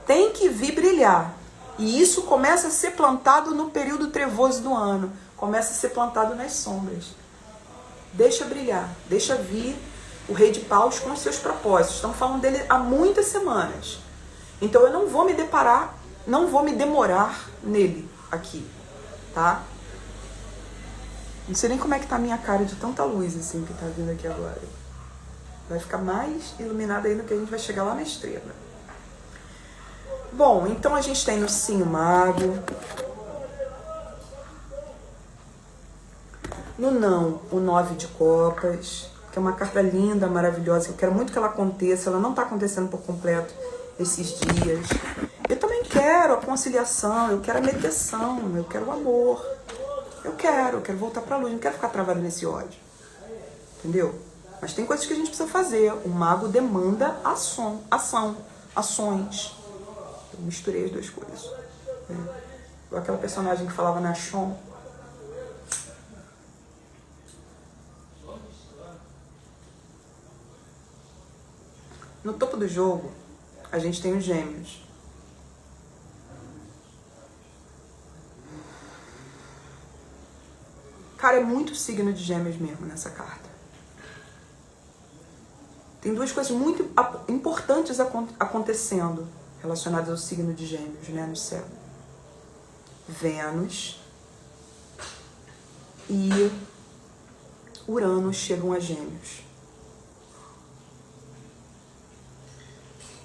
tem que vir brilhar. E isso começa a ser plantado no período trevoso do ano. Começa a ser plantado nas sombras. Deixa brilhar, deixa vir o rei de paus com os seus propósitos. Estamos falando dele há muitas semanas. Então eu não vou me deparar, não vou me demorar nele aqui, tá? Não sei nem como é que tá a minha cara de tanta luz assim que tá vindo aqui agora. Vai ficar mais iluminada ainda que a gente vai chegar lá na estrela. Bom, então a gente tem no sim o mago. No não, o 9 de copas, que é uma carta linda, maravilhosa, que eu quero muito que ela aconteça. Ela não está acontecendo por completo esses dias. Eu também quero a conciliação, eu quero a mediação, eu quero o amor. Eu quero voltar pra luz, não quero ficar travado nesse ódio. Entendeu? Mas tem coisas que a gente precisa fazer. O mago demanda ações. Eu misturei as duas coisas. Aquela personagem que falava na Chon. No topo do jogo, a gente tem os gêmeos. Cara, é muito signo de gêmeos mesmo nessa carta. Tem duas coisas muito importantes acontecendo relacionadas ao signo de gêmeos, né, no céu. Vênus e Urano chegam a gêmeos.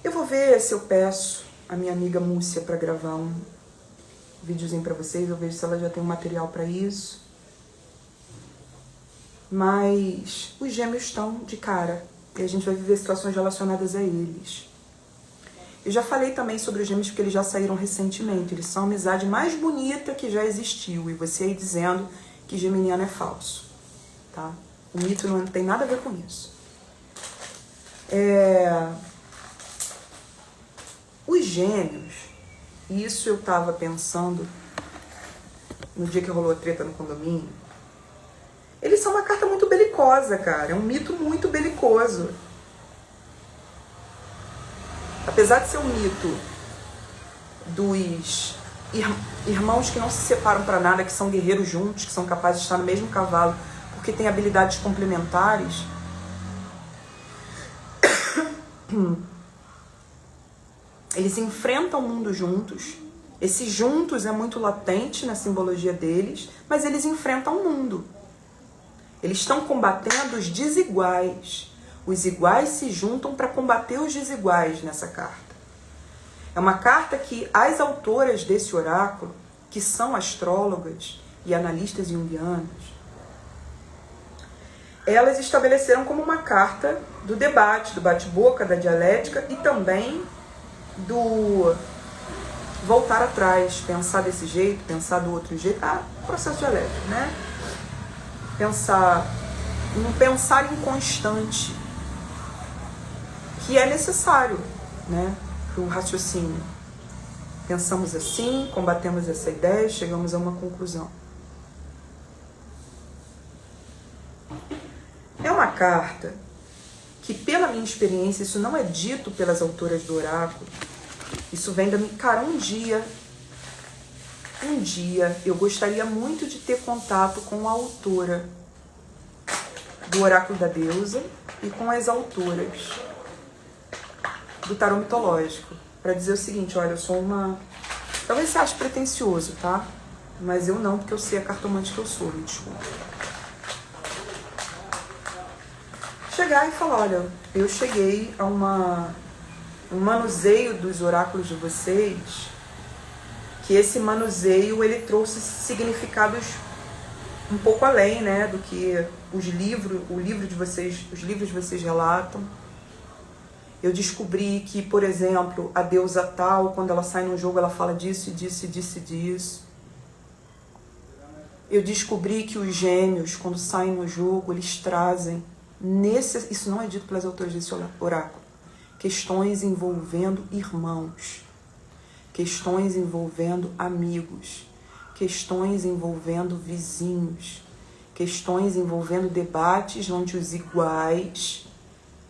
Eu vou ver se eu peço a minha amiga Múcia para gravar um videozinho para vocês. Eu vejo se ela já tem um material para isso. Mas os gêmeos estão de cara e a gente vai viver situações relacionadas a eles. Eu já falei também sobre os gêmeos porque eles já saíram recentemente. Eles são a amizade mais bonita que já existiu. E você aí dizendo que geminiano é falso. Tá? O mito não tem nada a ver com isso. Os gêmeos, isso eu tava pensando no dia que rolou a treta no condomínio. Eles são uma carta muito belicosa, cara. É um mito muito belicoso. Apesar de ser um mito dos irmãos que não se separam para nada, que são guerreiros juntos, que são capazes de estar no mesmo cavalo, porque têm habilidades complementares. Eles enfrentam o mundo juntos. Esse juntos é muito latente na simbologia deles, mas eles enfrentam o mundo. Eles estão combatendo os desiguais. Os iguais se juntam para combater os desiguais nessa carta. É uma carta que as autoras desse oráculo, que são astrólogas e analistas junguianas, elas estabeleceram como uma carta do debate, do bate-boca, da dialética e também do voltar atrás, pensar desse jeito, pensar do outro jeito. Processo dialético, né? Um pensar inconstante, que é necessário, né, para o raciocínio. Pensamos assim, combatemos essa ideia, chegamos a uma conclusão. É uma carta que, pela minha experiência, isso não é dito pelas autoras do oráculo, isso vem da minha... Cara, um dia eu gostaria muito de ter contato com a autora do Oráculo da Deusa e com as autoras do tarô mitológico, para dizer o seguinte: olha, eu sou uma... Talvez você ache pretencioso, tá? Mas eu não, porque eu sei a cartomante que eu sou, me desculpa. Chegar e falar: olha, eu cheguei a um manuseio dos oráculos de vocês, que esse manuseio ele trouxe significados um pouco além, né, do que os livros de vocês relatam. Eu descobri que, por exemplo, a deusa tal, quando ela sai no jogo, ela fala disso, disso, disso, disso. Eu descobri que os gêmeos, quando saem no jogo, eles trazem, isso não é dito pelas autores desse oráculo, questões envolvendo irmãos, questões envolvendo amigos, questões envolvendo vizinhos, questões envolvendo debates onde os iguais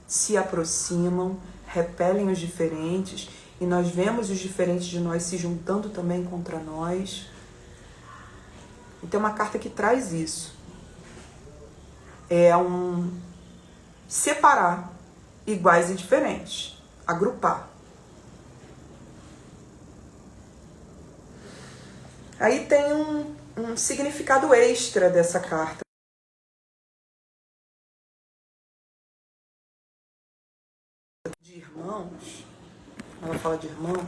se aproximam, repelem os diferentes, e nós vemos os diferentes de nós se juntando também contra nós. Então é uma carta que traz isso. É separar iguais e diferentes, agrupar. Aí tem um significado extra dessa carta. De irmãos, ela fala de irmãos.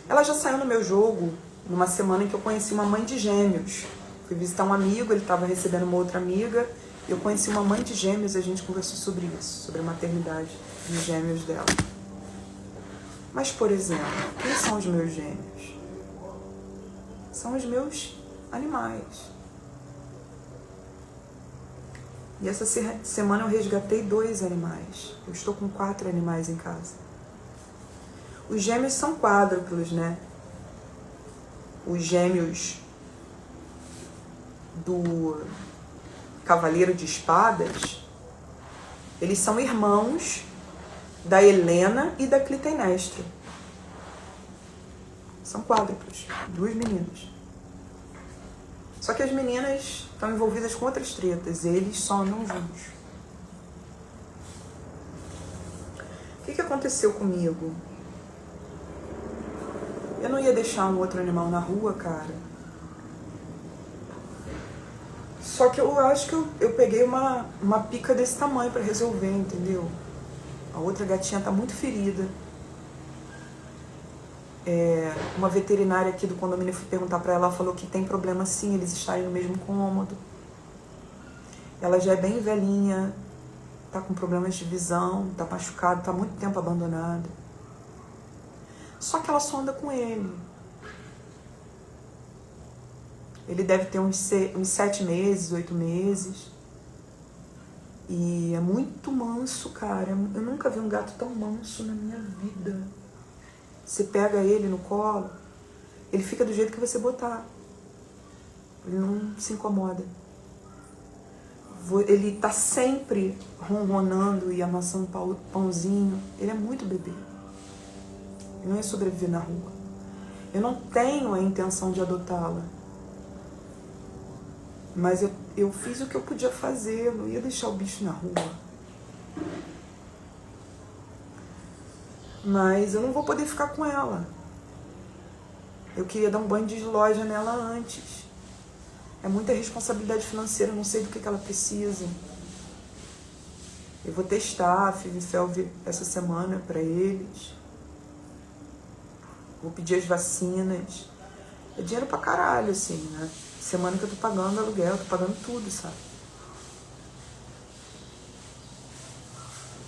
Ela já saiu no meu jogo numa semana em que eu conheci uma mãe de gêmeos. Fui visitar um amigo, ele estava recebendo uma outra amiga. Eu conheci uma mãe de gêmeos e a gente conversou sobre isso, sobre a maternidade dos gêmeos dela. Mas, por exemplo, quem são os meus gêmeos? São os meus animais. E essa semana eu resgatei 2 animais. Eu estou com 4 animais em casa. Os gêmeos são quádruplos, né? Os gêmeos do Cavaleiro de Espadas, eles são irmãos da Helena e da Clitemnestra. São quádruplos, 2 meninas. Só que as meninas estão envolvidas com outras tretas, eles só andam juntos. O que aconteceu comigo? Eu não ia deixar um outro animal na rua, cara. Só que eu acho que eu peguei uma pica desse tamanho pra resolver, entendeu? A outra gatinha tá muito ferida. Uma veterinária aqui do condomínio, fui perguntar pra ela, ela falou que tem problema sim, eles estarem no mesmo cômodo. Ela já é bem velhinha, tá com problemas de visão, tá machucada, tá há muito tempo abandonada. Só que ela só anda com ele. Ele deve ter uns 7 meses, 8 meses. E é muito manso, cara. Eu nunca vi um gato tão manso na minha vida. Você pega ele no colo, ele fica do jeito que você botar. Ele não se incomoda. Ele tá sempre ronronando e amassando pãozinho. Ele é muito bebê. Ele não ia sobreviver na rua. Eu não tenho a intenção de adotá-la. Mas eu fiz o que eu podia fazer. Eu não ia deixar o bicho na rua. Mas eu não vou poder ficar com ela. Eu queria dar um banho de loja nela antes. É muita responsabilidade financeira, eu não sei do que ela precisa. Eu vou testar a Fivifelv essa semana pra eles. Vou pedir as vacinas. É dinheiro pra caralho, assim, né? Semana que eu tô pagando aluguel, tô pagando tudo, sabe?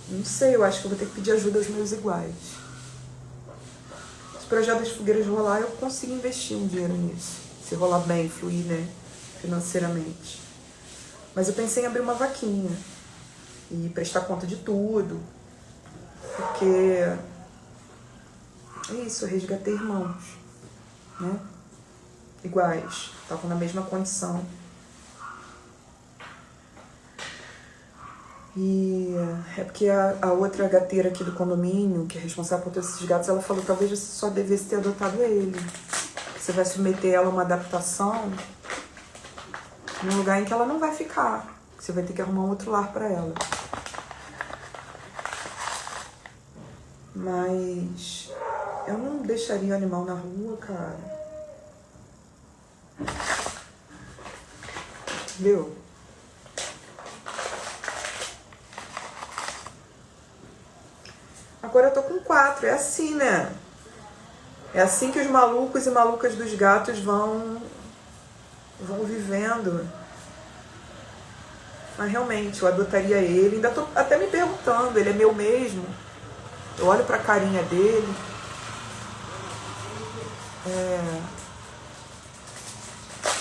Não sei, eu acho que eu vou ter que pedir ajuda aos meus iguais. Se o projeto das fogueiras rolar, eu consigo investir um dinheiro nisso. Se rolar bem, fluir, né? Financeiramente. Mas eu pensei em abrir uma vaquinha e prestar conta de tudo. Porque é isso, eu resgatei irmãos, né? Iguais, estavam na mesma condição. E é porque a outra gateira aqui do condomínio, que é responsável por todos esses gatos, ela falou que talvez você só devesse ter adotado ele. Você vai submeter ela a uma adaptação num lugar em que ela não vai ficar. Você vai ter que arrumar um outro lar pra ela. Mas eu não deixaria o animal na rua, cara. Viu? Agora eu tô com 4, é assim, né? É assim que os malucos e malucas dos gatos vão vivendo. Mas realmente, eu adotaria ele. Ainda tô até me perguntando, ele é meu mesmo? Eu olho pra carinha dele.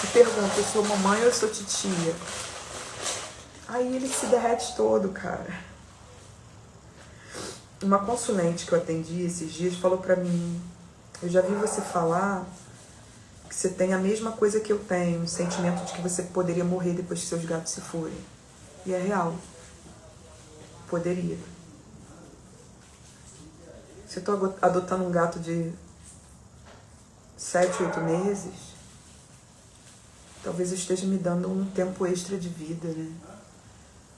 Me pergunto, eu sou mamãe ou eu sou titia? Aí ele se derrete todo, cara. Uma consulente que eu atendi esses dias falou pra mim: eu já vi você falar que você tem a mesma coisa que eu tenho, um sentimento de que você poderia morrer depois que seus gatos se forem. E é real. Poderia. Se eu tô adotando um gato de 7, 8 meses, talvez eu esteja me dando um tempo extra de vida, né?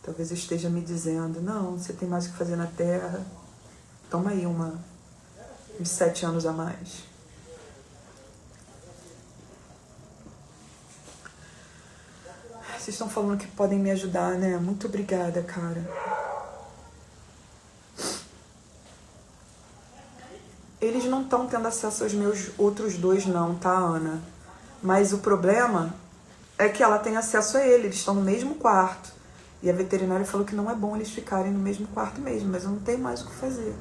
Talvez eu esteja me dizendo: não, você tem mais o que fazer na Terra. Toma aí uns 7 anos a mais. Vocês estão falando que podem me ajudar, né? Muito obrigada, cara. Eles não estão tendo acesso aos meus outros 2 não, tá, Ana? Mas o problema é que ela tem acesso a ele, eles estão no mesmo quarto. E a veterinária falou que não é bom eles ficarem no mesmo quarto mesmo, mas eu não tenho mais o que fazer.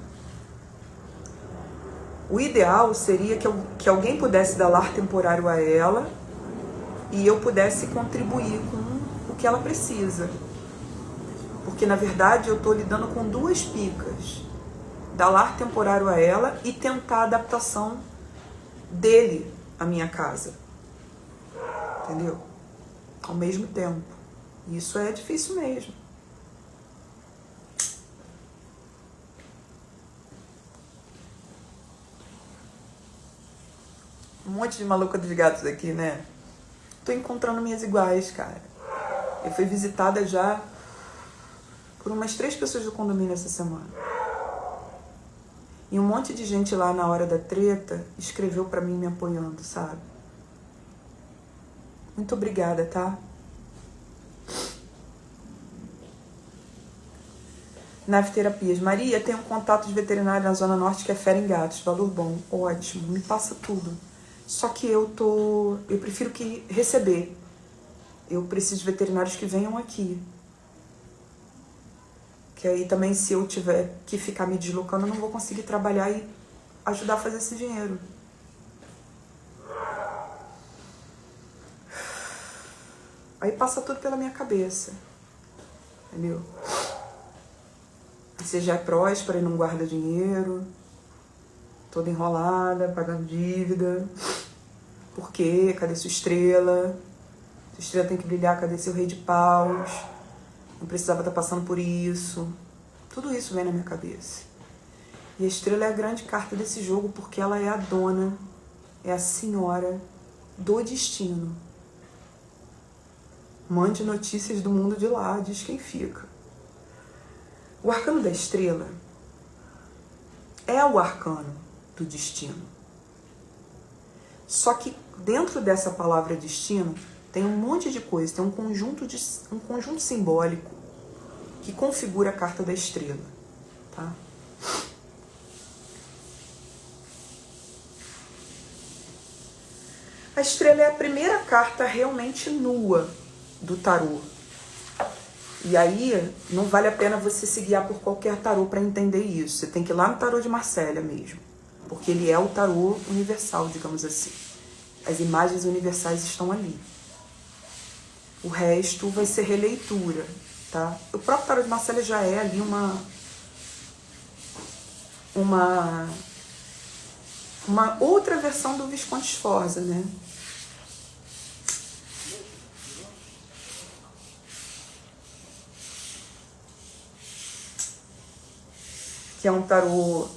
O ideal seria que alguém pudesse dar lar temporário a ela e eu pudesse contribuir com o que ela precisa. Porque, na verdade, eu estou lidando com duas picas. Dar lar temporário a ela e tentar a adaptação dele à minha casa. Entendeu? Ao mesmo tempo. Isso é difícil mesmo. Um monte de maluca dos gatos aqui, né? Tô encontrando minhas iguais, cara. Eu fui visitada já por umas 3 pessoas do condomínio essa semana. E um monte de gente lá na hora da treta escreveu pra mim me apoiando, sabe? Muito obrigada, tá? Nafterapias. Maria, tem um contato de veterinário na Zona Norte que é fera em gatos. Valor bom. Ótimo. Me passa tudo. Só que eu prefiro que receber. Eu preciso de veterinários que venham aqui. Que aí também, se eu tiver que ficar me deslocando, eu não vou conseguir trabalhar e ajudar a fazer esse dinheiro. Aí passa tudo pela minha cabeça. Entendeu? Você já é próspera e não guarda dinheiro. Toda enrolada, pagando dívida. Por quê? Cadê sua estrela? Sua estrela tem que brilhar, cadê seu rei de paus? Não precisava estar passando por isso. Tudo isso vem na minha cabeça. E a estrela é a grande carta desse jogo porque ela é a dona, é a senhora do destino. Mande notícias do mundo de lá, diz quem fica. O arcano da estrela é o arcano do destino. Só que dentro dessa palavra destino tem um monte de coisa, tem um conjunto simbólico que configura a carta da estrela, tá? A estrela é a primeira carta realmente nua do tarô. E aí, não vale a pena você se guiar por qualquer tarô para entender isso. Você tem que ir lá no tarô de Marsella mesmo. Porque ele é o tarô universal, digamos assim. As imagens universais estão ali. O resto vai ser releitura, tá? O próprio tarô de Marsella já é ali uma outra versão do Visconde Sforza, né? Que é um tarô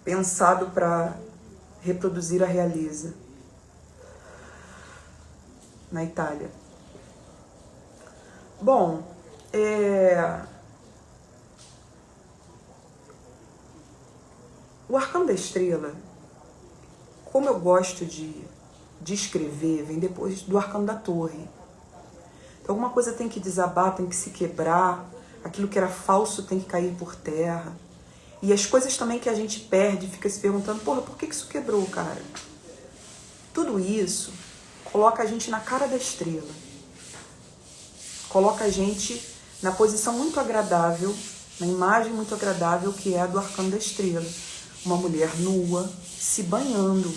pensado para reproduzir a realeza na Itália. Bom, o arcano da estrela, como eu gosto de escrever, vem depois do arcano da torre. Então alguma coisa tem que desabar, tem que se quebrar, aquilo que era falso tem que cair por terra. E as coisas também que a gente perde, fica se perguntando, porra, por que isso quebrou, cara? Tudo isso coloca a gente na cara da estrela. Coloca a gente na posição muito agradável, na imagem muito agradável que é a do arcano da estrela. Uma mulher nua, se banhando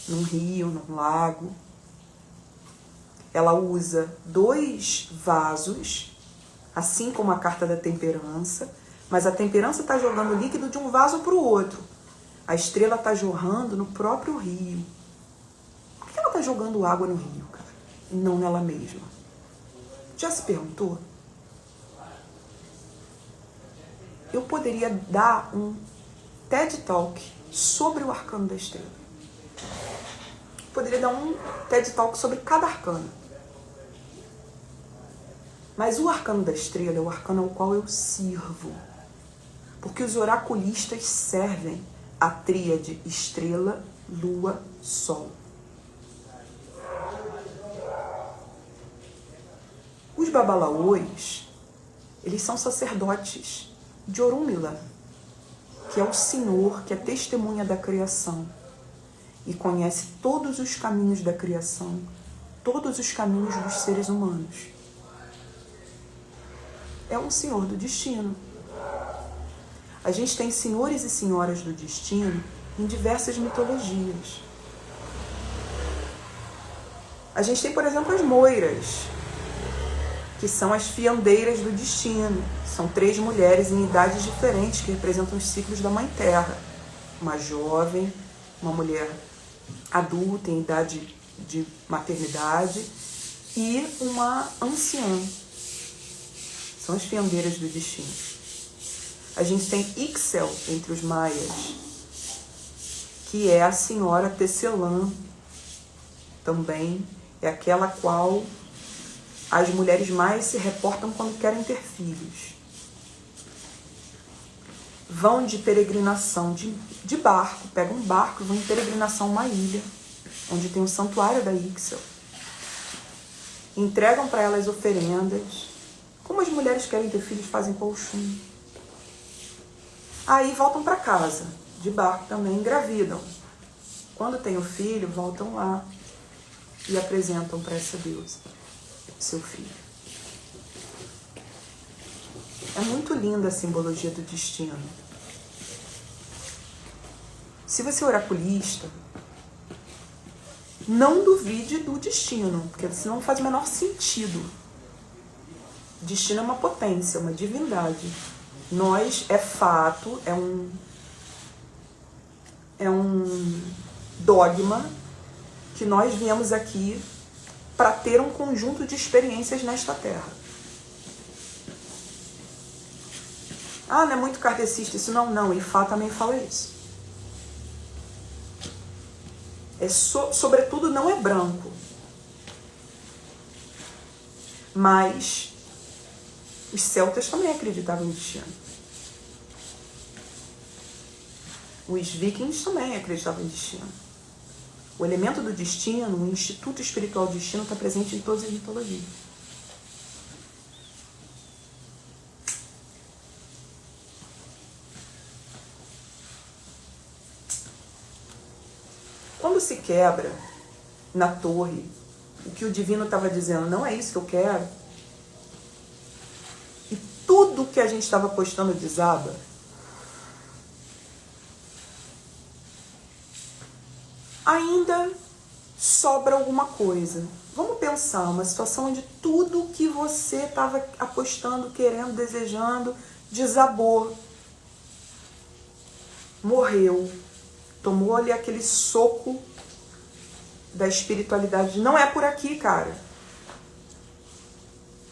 num rio, num lago. Ela usa 2 vasos, assim como a carta da temperança, mas a temperança está jogando líquido de um vaso para o outro. A estrela está jorrando no próprio rio. Por que ela está jogando água no rio, cara? E não nela mesma? Já se perguntou? Eu poderia dar um TED Talk sobre o arcano da estrela. Poderia dar um TED Talk sobre cada arcano. Mas o arcano da estrela é o arcano ao qual eu sirvo. Porque os oraculistas servem a tríade estrela, lua, sol. Os babalaôs, eles são sacerdotes de Orunmila, que é o Senhor, que é testemunha da criação e conhece todos os caminhos da criação todos os caminhos dos seres humanos. É um senhor do destino. A gente tem senhores e senhoras do destino em diversas mitologias. A gente tem, por exemplo, as moiras, que são as fiandeiras do destino. São 3 mulheres em idades diferentes que representam os ciclos da Mãe Terra. Uma jovem, uma mulher adulta em idade de maternidade e uma anciã. São as fiandeiras do destino. A gente tem Ixel entre os maias, que é a senhora Tecelã, também é aquela qual as mulheres maias se reportam quando querem ter filhos. Vão de peregrinação de barco, pegam um barco e vão em peregrinação a uma ilha, onde tem um santuário da Ixel. Entregam para elas oferendas. Como as mulheres querem ter filhos, fazem com o Oxum. Aí voltam para casa, de barco também, engravidam. Quando tem o filho, voltam lá e apresentam para essa deusa seu filho. É muito linda a simbologia do destino. Se você é oraculista, não duvide do destino, porque senão não faz o menor sentido. Destino é uma potência, uma divindade. Nós, é fato, é um dogma que nós viemos aqui para ter um conjunto de experiências nesta Terra. Ah, não é muito kardecista isso? Não. Ifá também fala isso. Sobretudo não é branco. Mas os celtas também acreditavam em destino. Os vikings também acreditavam em destino. O elemento do destino, o instituto espiritual do destino, está presente em todas as mitologias. Quando se quebra na torre o que o divino estava dizendo, não é isso que eu quero, e tudo que a gente estava postando desaba, ainda sobra alguma coisa. Vamos pensar, uma situação onde tudo que você estava apostando, querendo, desejando, desabou, morreu, tomou ali aquele soco da espiritualidade. Não é por aqui, cara.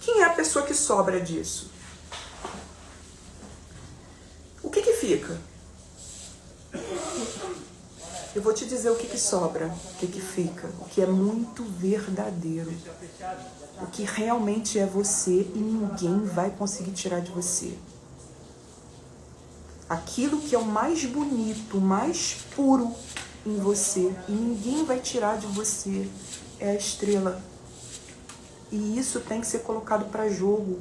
Quem é a pessoa que sobra disso? O que fica? Eu vou te dizer o que sobra, o que fica, o que é muito verdadeiro, o que realmente é você e ninguém vai conseguir tirar de você. Aquilo que é o mais bonito, o mais puro em você e ninguém vai tirar de você é a estrela. E isso tem que ser colocado para jogo.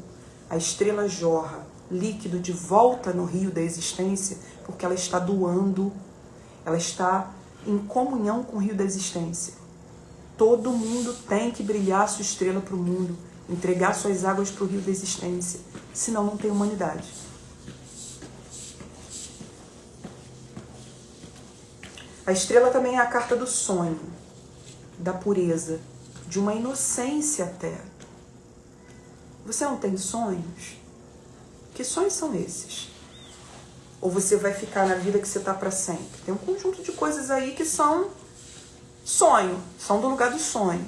A estrela jorra líquido de volta no rio da existência porque ela está doando, ela está em comunhão com o rio da existência. Todo mundo tem que brilhar a sua estrela para o mundo, entregar suas águas para o rio da existência, senão não tem humanidade. A estrela também é a carta do sonho, da pureza, de uma inocência até. Você não tem sonhos? Que sonhos são esses? Ou você vai ficar na vida que você está para sempre? Tem um conjunto de coisas aí que são sonho, são do lugar do sonho.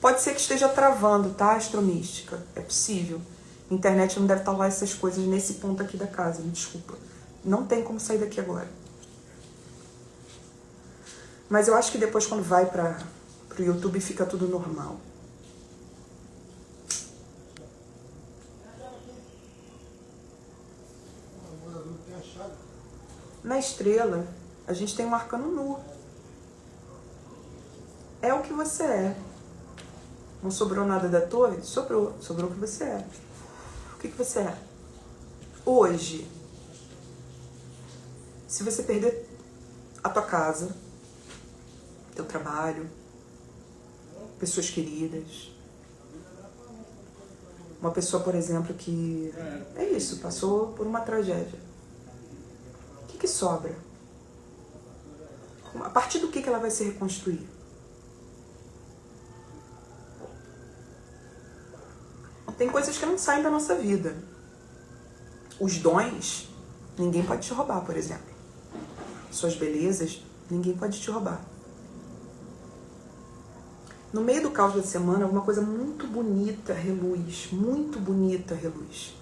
Pode ser que esteja travando, tá? Astromística, é possível. Internet não deve estar lá essas coisas nesse ponto aqui da casa, me desculpa. Não tem como sair daqui agora. Mas eu acho que depois, quando vai para o YouTube, fica tudo normal. Na estrela, a gente tem um arcano nu. É o que você é. Não sobrou nada da torre? Sobrou. Sobrou o que você é. O que você é? Hoje, se você perder a tua casa, teu trabalho, pessoas queridas. Uma pessoa, por exemplo, que é isso, passou por uma tragédia. O que sobra? A partir do que ela vai se reconstruir? Tem coisas que não saem da nossa vida. Os dons, ninguém pode te roubar, por exemplo. Suas belezas, ninguém pode te roubar. No meio do caos da semana, alguma coisa muito bonita reluz. Muito bonita reluz.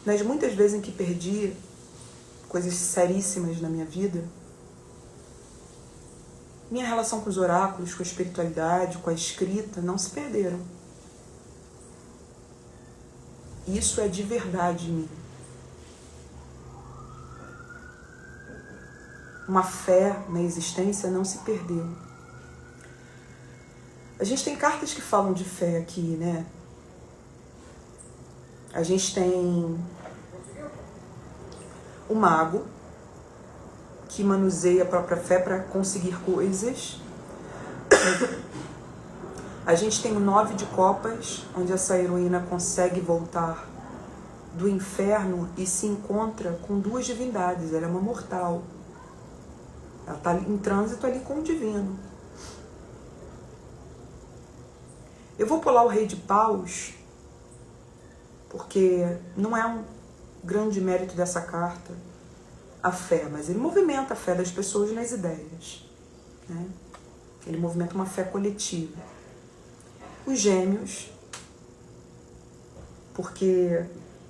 Nas muitas vezes em que perdi coisas seríssimas na minha vida, minha relação com os oráculos, com a espiritualidade, com a escrita, não se perderam. Isso é de verdade em mim. Uma fé na existência não se perdeu. A gente tem cartas que falam de fé aqui, né? A gente tem o mago, que manuseia a própria fé para conseguir coisas. A gente tem o 9 de copas, onde essa heroína consegue voltar do inferno e se encontra com duas divindades. Ela é uma mortal. Ela está em trânsito ali com o divino. Eu vou pular o Rei de Paus, porque não é um grande mérito dessa carta a fé, mas ele movimenta a fé das pessoas nas ideias, né? Ele movimenta uma fé coletiva. Os Gêmeos, porque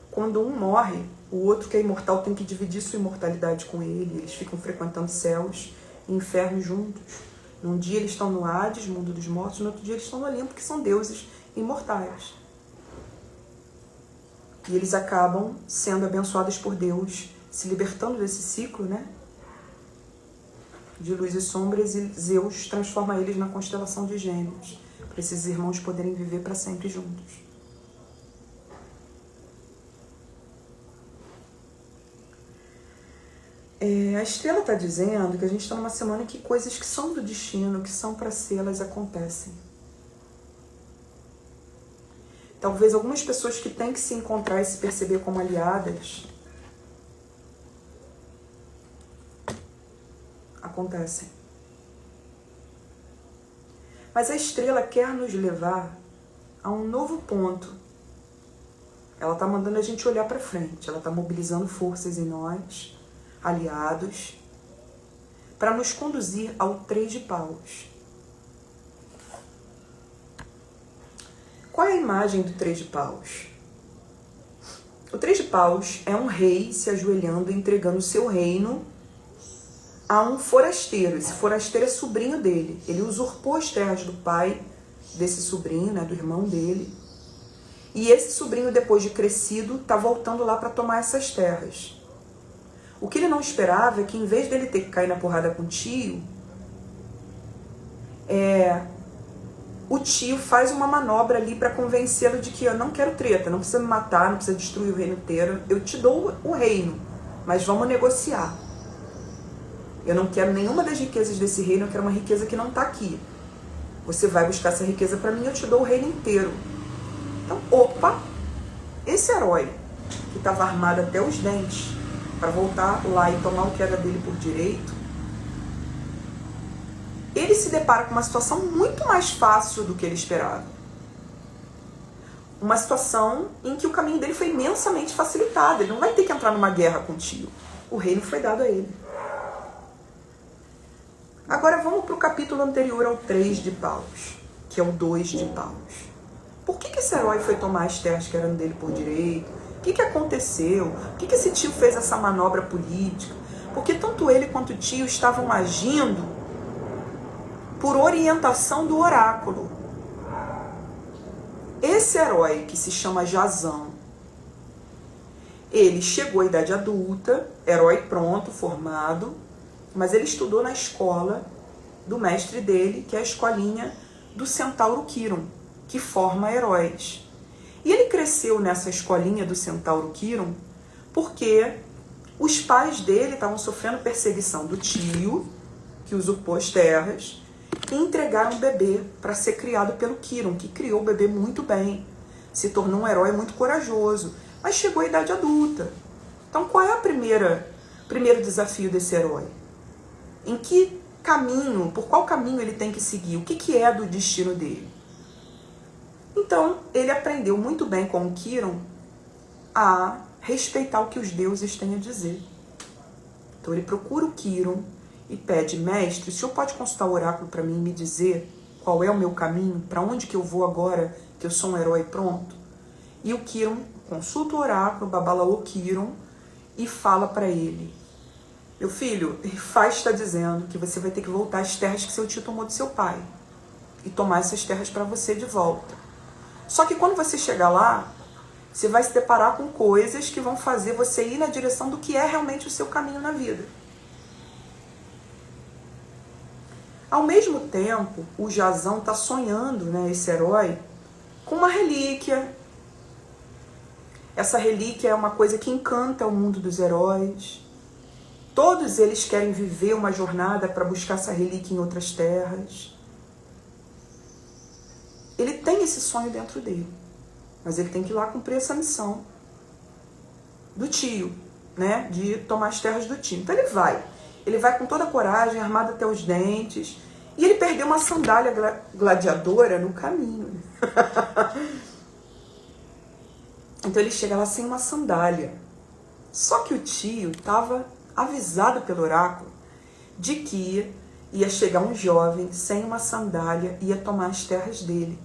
quando um morre, o outro que é imortal tem que dividir sua imortalidade com ele. Eles ficam frequentando céus e infernos juntos. Num dia eles estão no Hades, mundo dos mortos, no outro dia eles estão no Olimpo, que são deuses imortais. E eles acabam sendo abençoados por Deus, se libertando desse ciclo, né? De luz e sombras, e Zeus transforma eles na constelação de Gêmeos, para esses irmãos poderem viver para sempre juntos. A estrela está dizendo que a gente está numa semana em que coisas que são do destino, que são para ser, elas acontecem. Talvez algumas pessoas que têm que se encontrar e se perceber como aliadas acontecem. Mas a estrela quer nos levar a um novo ponto. Ela está mandando a gente olhar para frente. Ela está mobilizando forças em nós, aliados, para nos conduzir ao 3 de Paus. Qual é a imagem do 3 de Paus? O 3 de Paus é um rei se ajoelhando e entregando o seu reino a um forasteiro. Esse forasteiro é sobrinho dele. Ele usurpou as terras do pai desse sobrinho, né, do irmão dele. E esse sobrinho, depois de crescido, está voltando lá para tomar essas terras. O que ele não esperava é que, em vez dele ter que cair na porrada com o tio, o tio faz uma manobra ali para convencê-lo de que eu não quero treta, não precisa me matar, não precisa destruir o reino inteiro, eu te dou o reino, mas vamos negociar. Eu não quero nenhuma das riquezas desse reino, eu quero uma riqueza que não está aqui. Você vai buscar essa riqueza para mim, eu te dou o reino inteiro. Então, opa, esse herói que estava armado até os dentes para voltar lá e tomar o que era dele por direito, ele se depara com uma situação muito mais fácil do que ele esperava. Uma situação em que o caminho dele foi imensamente facilitado. Ele não vai ter que entrar numa guerra com o tio. O reino foi dado a ele. Agora vamos para o capítulo anterior ao 3 de Paus, que é o 2 de Paus. Por que esse herói foi tomar as terras que eram dele por direito? O que aconteceu? Por que esse tio fez essa manobra política? Porque tanto ele quanto o tio estavam agindo por orientação do oráculo. Esse herói, que se chama Jazão, ele chegou à idade adulta, herói pronto, formado, mas ele estudou na escola do mestre dele, que é a escolinha do Centauro Quiron, que forma heróis. E ele cresceu nessa escolinha do Centauro Quiron porque Os pais dele estavam sofrendo perseguição do tio, que usurpou as terras, e entregaram um bebê para ser criado pelo Quirón, que criou o bebê muito bem. Se tornou um herói muito corajoso, mas chegou à idade adulta. Então qual é o primeiro desafio desse herói? Em que caminho, por qual caminho ele tem que seguir? O que é do destino dele? Então ele aprendeu muito bem com o Quirón a respeitar o que os deuses têm a dizer. Então ele procura o Quirón e pede: mestre, o senhor pode consultar o oráculo para mim e me dizer qual é o meu caminho, para onde que eu vou agora que eu sou um herói pronto? E o Quirón consulta o oráculo, Babalaô Quirón, e fala para ele: meu filho, Ifá está dizendo que você vai ter que voltar às terras que seu tio tomou do seu pai e tomar essas terras para você de volta. Só que quando você chegar lá, você vai se deparar com coisas que vão fazer você ir na direção do que é realmente o seu caminho na vida. Ao mesmo tempo, o Jazão está sonhando, né, esse herói, com uma relíquia. Essa relíquia é uma coisa que encanta o mundo dos heróis. Todos eles querem viver uma jornada para buscar essa relíquia em outras terras. Ele tem esse sonho dentro dele, mas ele tem que ir lá cumprir essa missão do tio, né, de tomar as terras do tio. Então ele vai com toda a coragem, armado até os dentes, e ele perdeu uma sandália gladiadora no caminho. Então ele chega lá sem uma sandália. Só que o tio estava avisado pelo oráculo de que ia chegar um jovem sem uma sandália e ia tomar as terras dele.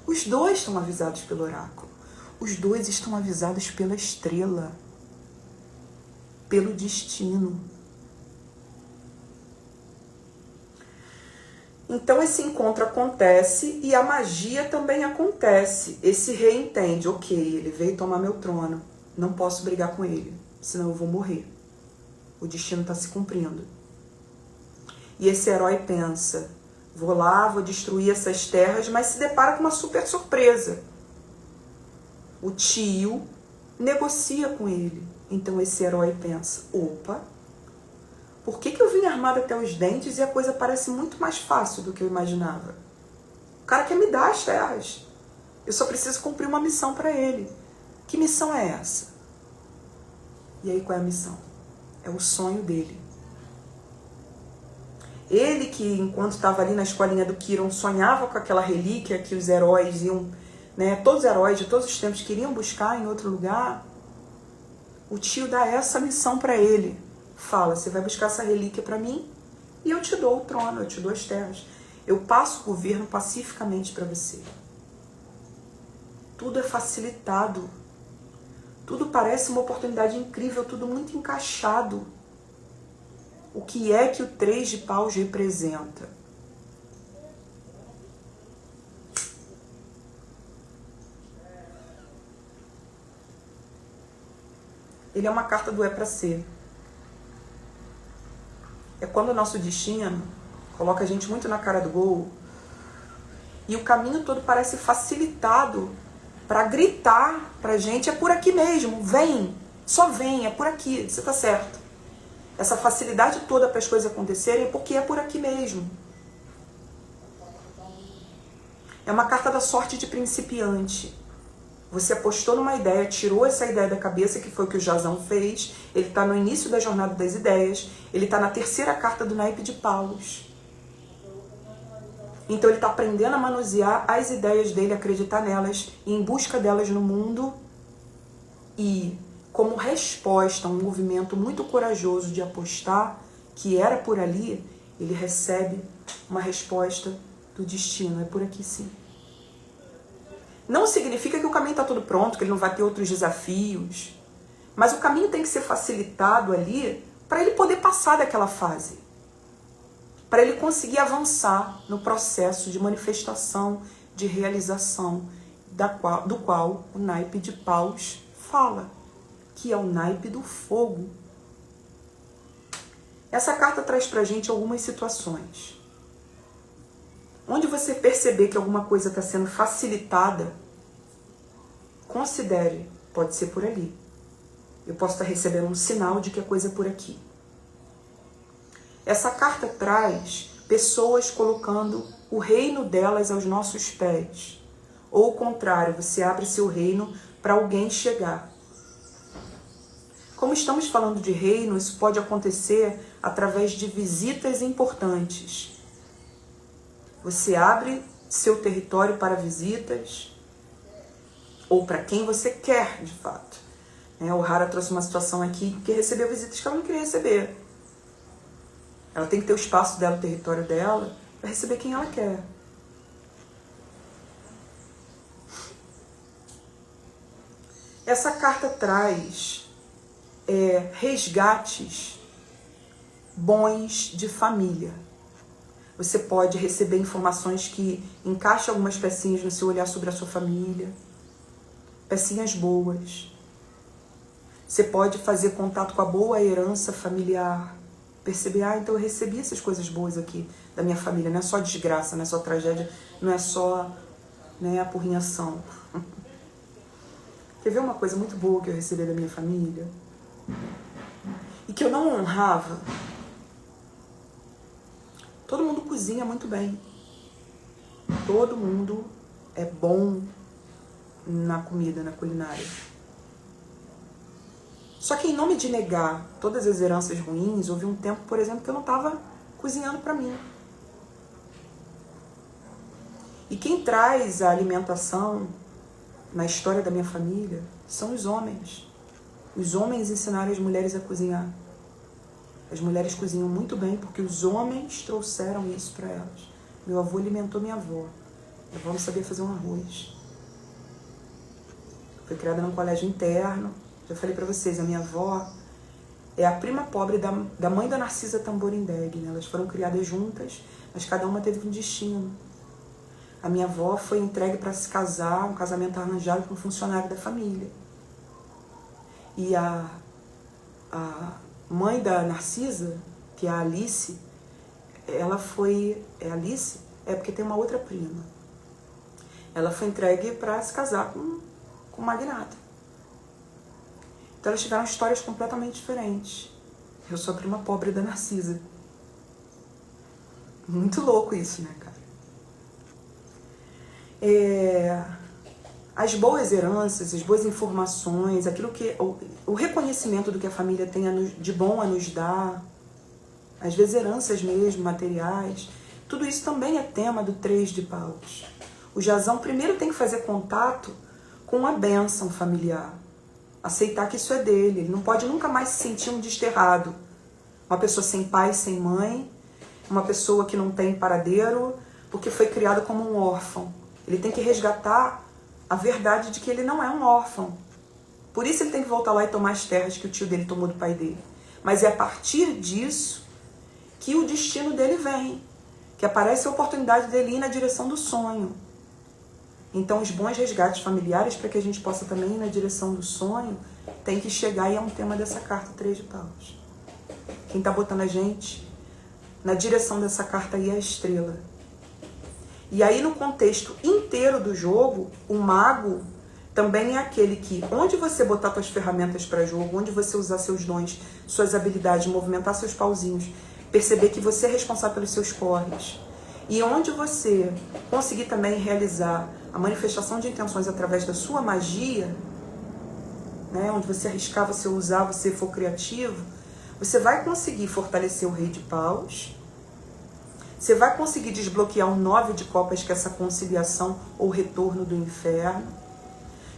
Os dois estão avisados pelo oráculo. Os dois estão avisados pela estrela, pelo destino. Então esse encontro acontece e a magia também acontece. Esse rei entende: ok, ele veio tomar meu trono, não posso brigar com ele, senão eu vou morrer. O destino está se cumprindo. E esse herói pensa: vou lá, vou destruir essas terras, mas se depara com uma super surpresa. O tio negocia com ele. Então esse herói pensa: opa, por que eu vim armado até os dentes e a coisa parece muito mais fácil do que eu imaginava? O cara quer me dar as terras. Eu só preciso cumprir uma missão para ele. Que missão é essa? E aí qual é a missão? É o sonho dele. Ele que, enquanto estava ali na escolinha do Quirón, sonhava com aquela relíquia que os heróis iam, né, todos os heróis de todos os tempos queriam buscar em outro lugar, o tio dá essa missão para ele. Fala: você vai buscar essa relíquia para mim e eu te dou o trono, eu te dou as terras. Eu passo o governo pacificamente para você. Tudo é facilitado. Tudo parece uma oportunidade incrível, tudo muito encaixado. O que é que o 3 de paus representa? Ele é uma carta do é para ser. É quando o nosso destino coloca a gente muito na cara do gol e o caminho todo parece facilitado para gritar pra gente: é por aqui mesmo, vem, só vem, é por aqui, você tá certo. Essa facilidade toda para as coisas acontecerem é porque é por aqui mesmo. É uma carta da sorte de principiante. Você apostou numa ideia, tirou essa ideia da cabeça, que foi o que o Jazão fez. Ele está no início da jornada das ideias. Ele está na terceira carta do naipe de paus. Então ele está aprendendo a manusear as ideias dele, acreditar nelas, e em busca delas no mundo. E como resposta a um movimento muito corajoso de apostar, que era por ali, ele recebe uma resposta do destino: é por aqui sim. Não significa que o caminho está todo pronto, que ele não vai ter outros desafios. Mas o caminho tem que ser facilitado ali para ele poder passar daquela fase. Para ele conseguir avançar no processo de manifestação, de realização, do qual o naipe de paus fala, que é o naipe do fogo. Essa carta traz para a gente algumas situações. Onde você perceber que alguma coisa está sendo facilitada, considere: pode ser por ali. Eu posso estar recebendo um sinal de que a coisa é por aqui. Essa carta traz pessoas colocando o reino delas aos nossos pés. Ou o contrário, você abre seu reino para alguém chegar. Como estamos falando de reino, isso pode acontecer através de visitas importantes. Você abre seu território para visitas, ou para quem você quer, de fato. O Hara trouxe uma situação aqui que recebeu visitas que ela não queria receber. Ela tem que ter o espaço dela, o território dela, para receber quem ela quer. Essa carta traz resgates bons de família. Você pode receber informações que encaixam algumas pecinhas no seu olhar sobre a sua família. Pecinhas boas. Você pode fazer contato com a boa herança familiar. Perceber, então eu recebi essas coisas boas aqui da minha família. Não é só desgraça, não é só tragédia, não é só apurrinhação. Quer ver uma coisa muito boa que eu recebi da minha família? E que eu não honrava? Todo mundo cozinha muito bem. Todo mundo é bom na comida, na culinária. Só que em nome de negar todas as heranças ruins, houve um tempo, por exemplo, que eu não estava cozinhando para mim. E quem traz a alimentação na história da minha família são os homens. Os homens ensinaram as mulheres a cozinhar. As mulheres cozinham muito bem porque os homens trouxeram isso para elas. Meu avô alimentou minha avó. Minha avó não sabia fazer um arroz. Foi criada num colégio interno. Já falei para vocês, a minha avó é a prima pobre da mãe da Narcisa Tamborindeg. Elas foram criadas juntas, mas cada uma teve um destino. A minha avó foi entregue para se casar, um casamento arranjado com um funcionário da família. E a mãe da Narcisa, que é a Alice, ela foi... É Alice? É porque tem uma outra prima. Ela foi entregue para se casar com um magnata. Então elas tiveram histórias completamente diferentes. Eu sou a prima pobre da Narcisa. Muito louco isso, né, cara? As boas heranças, as boas informações, aquilo que o reconhecimento do que a família tem de bom a nos dar, às vezes heranças mesmo, materiais, tudo isso também é tema do 3 de paus. O Jazão primeiro tem que fazer contato com a bênção familiar, aceitar que isso é dele, ele não pode nunca mais se sentir um desterrado, uma pessoa sem pai, sem mãe, uma pessoa que não tem paradeiro, porque foi criada como um órfão. Ele tem que resgatar a verdade de que ele não é um órfão. Por isso ele tem que voltar lá e tomar as terras que o tio dele tomou do pai dele. Mas é a partir disso que o destino dele vem, que aparece a oportunidade dele ir na direção do sonho. Então os bons resgates familiares, para que a gente possa também ir na direção do sonho, tem que chegar, e é um tema dessa carta 3 de paus. Quem está botando a gente na direção dessa carta aí é a estrela. E aí no contexto inteiro do jogo, o mago também é aquele que, onde você botar suas ferramentas para jogo, onde você usar seus dons, suas habilidades, movimentar seus pauzinhos, perceber que você é responsável pelos seus corres, e onde você conseguir também realizar a manifestação de intenções através da sua magia, né, onde você arriscar, você usar, você for criativo, você vai conseguir fortalecer o Rei de Paus. Você vai conseguir desbloquear o 9 de copas, que é essa conciliação ou retorno do inferno.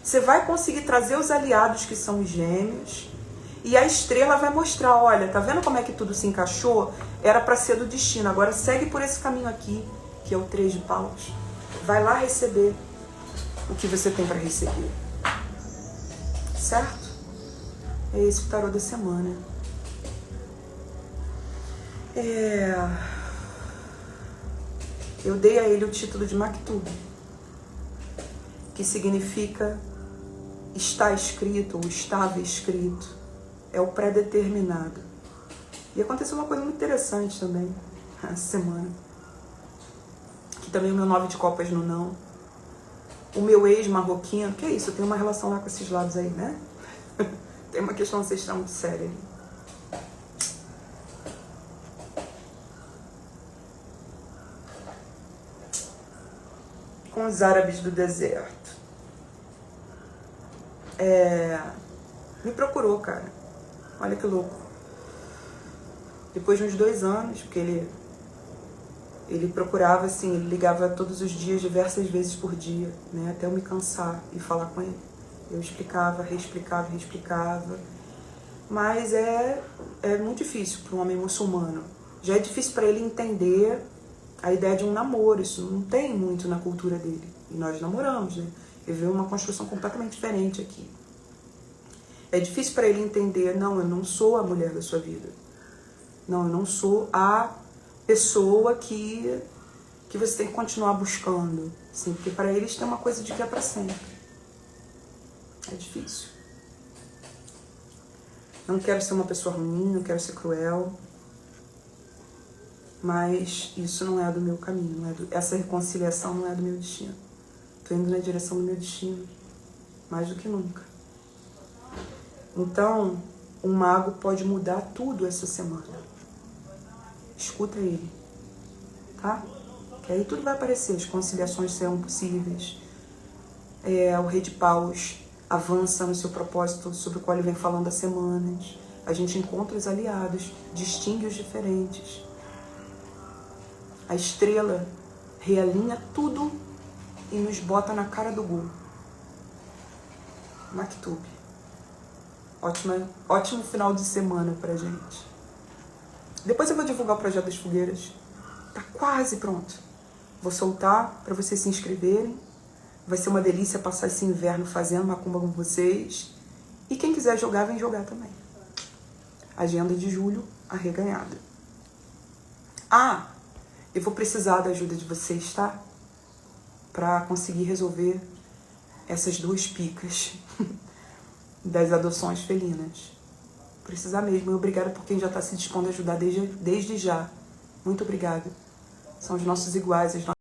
Você vai conseguir trazer os aliados, que são os gêmeos. E a estrela vai mostrar, olha, tá vendo como é que tudo se encaixou? Era para ser do destino, agora segue por esse caminho aqui, que é o 3 de paus. Vai lá receber o que você tem para receber. Certo? É esse o tarô da semana. Eu dei a ele o título de Maktub, que significa está escrito ou estava escrito, é o pré-determinado. E aconteceu uma coisa muito interessante também essa semana, que também o meu 9 de copas no não, o meu ex-marroquino, que é isso, eu tenho uma relação lá com esses lados aí, né? Tem uma questão ancestral muito séria ali. Com os árabes do deserto. Me procurou, cara. Olha que louco. Depois de uns 2 anos, porque ele procurava, assim, ele ligava todos os dias, diversas vezes por dia, né, até eu me cansar e falar com ele. Eu explicava, reexplicava. Mas é muito difícil para um homem muçulmano. Já é difícil para ele entender a ideia de um namoro. Isso não tem muito na cultura dele. E nós namoramos, né? Ele vê uma construção completamente diferente aqui. É difícil para ele entender, não, eu não sou a mulher da sua vida. Não, eu não sou a pessoa que você tem que continuar buscando. Assim, porque para eles tem uma coisa de que é para sempre. É difícil. Não quero ser uma pessoa ruim, não quero ser cruel. Mas isso não é do meu caminho. Essa reconciliação não é do meu destino. Estou indo na direção do meu destino. Mais do que nunca. Então, um mago pode mudar tudo essa semana. Escuta ele, tá? Que aí tudo vai aparecer, as conciliações serão possíveis. O Rei de Paus avança no seu propósito sobre o qual ele vem falando há semanas. A gente encontra os aliados, distingue os diferentes. A estrela realinha tudo e nos bota na cara do gol. Maktub. Ótimo final de semana pra gente. Depois eu vou divulgar o projeto das fogueiras. Tá quase pronto. Vou soltar para vocês se inscreverem. Vai ser uma delícia passar esse inverno fazendo macumba com vocês. E quem quiser jogar, vem jogar também. Agenda de julho, arreganhada. Eu vou precisar da ajuda de vocês, tá? Pra conseguir resolver essas 2 picas das adoções felinas. Precisar mesmo. E obrigada por quem já está se dispondo a ajudar desde já. Muito obrigada. São os nossos iguais, as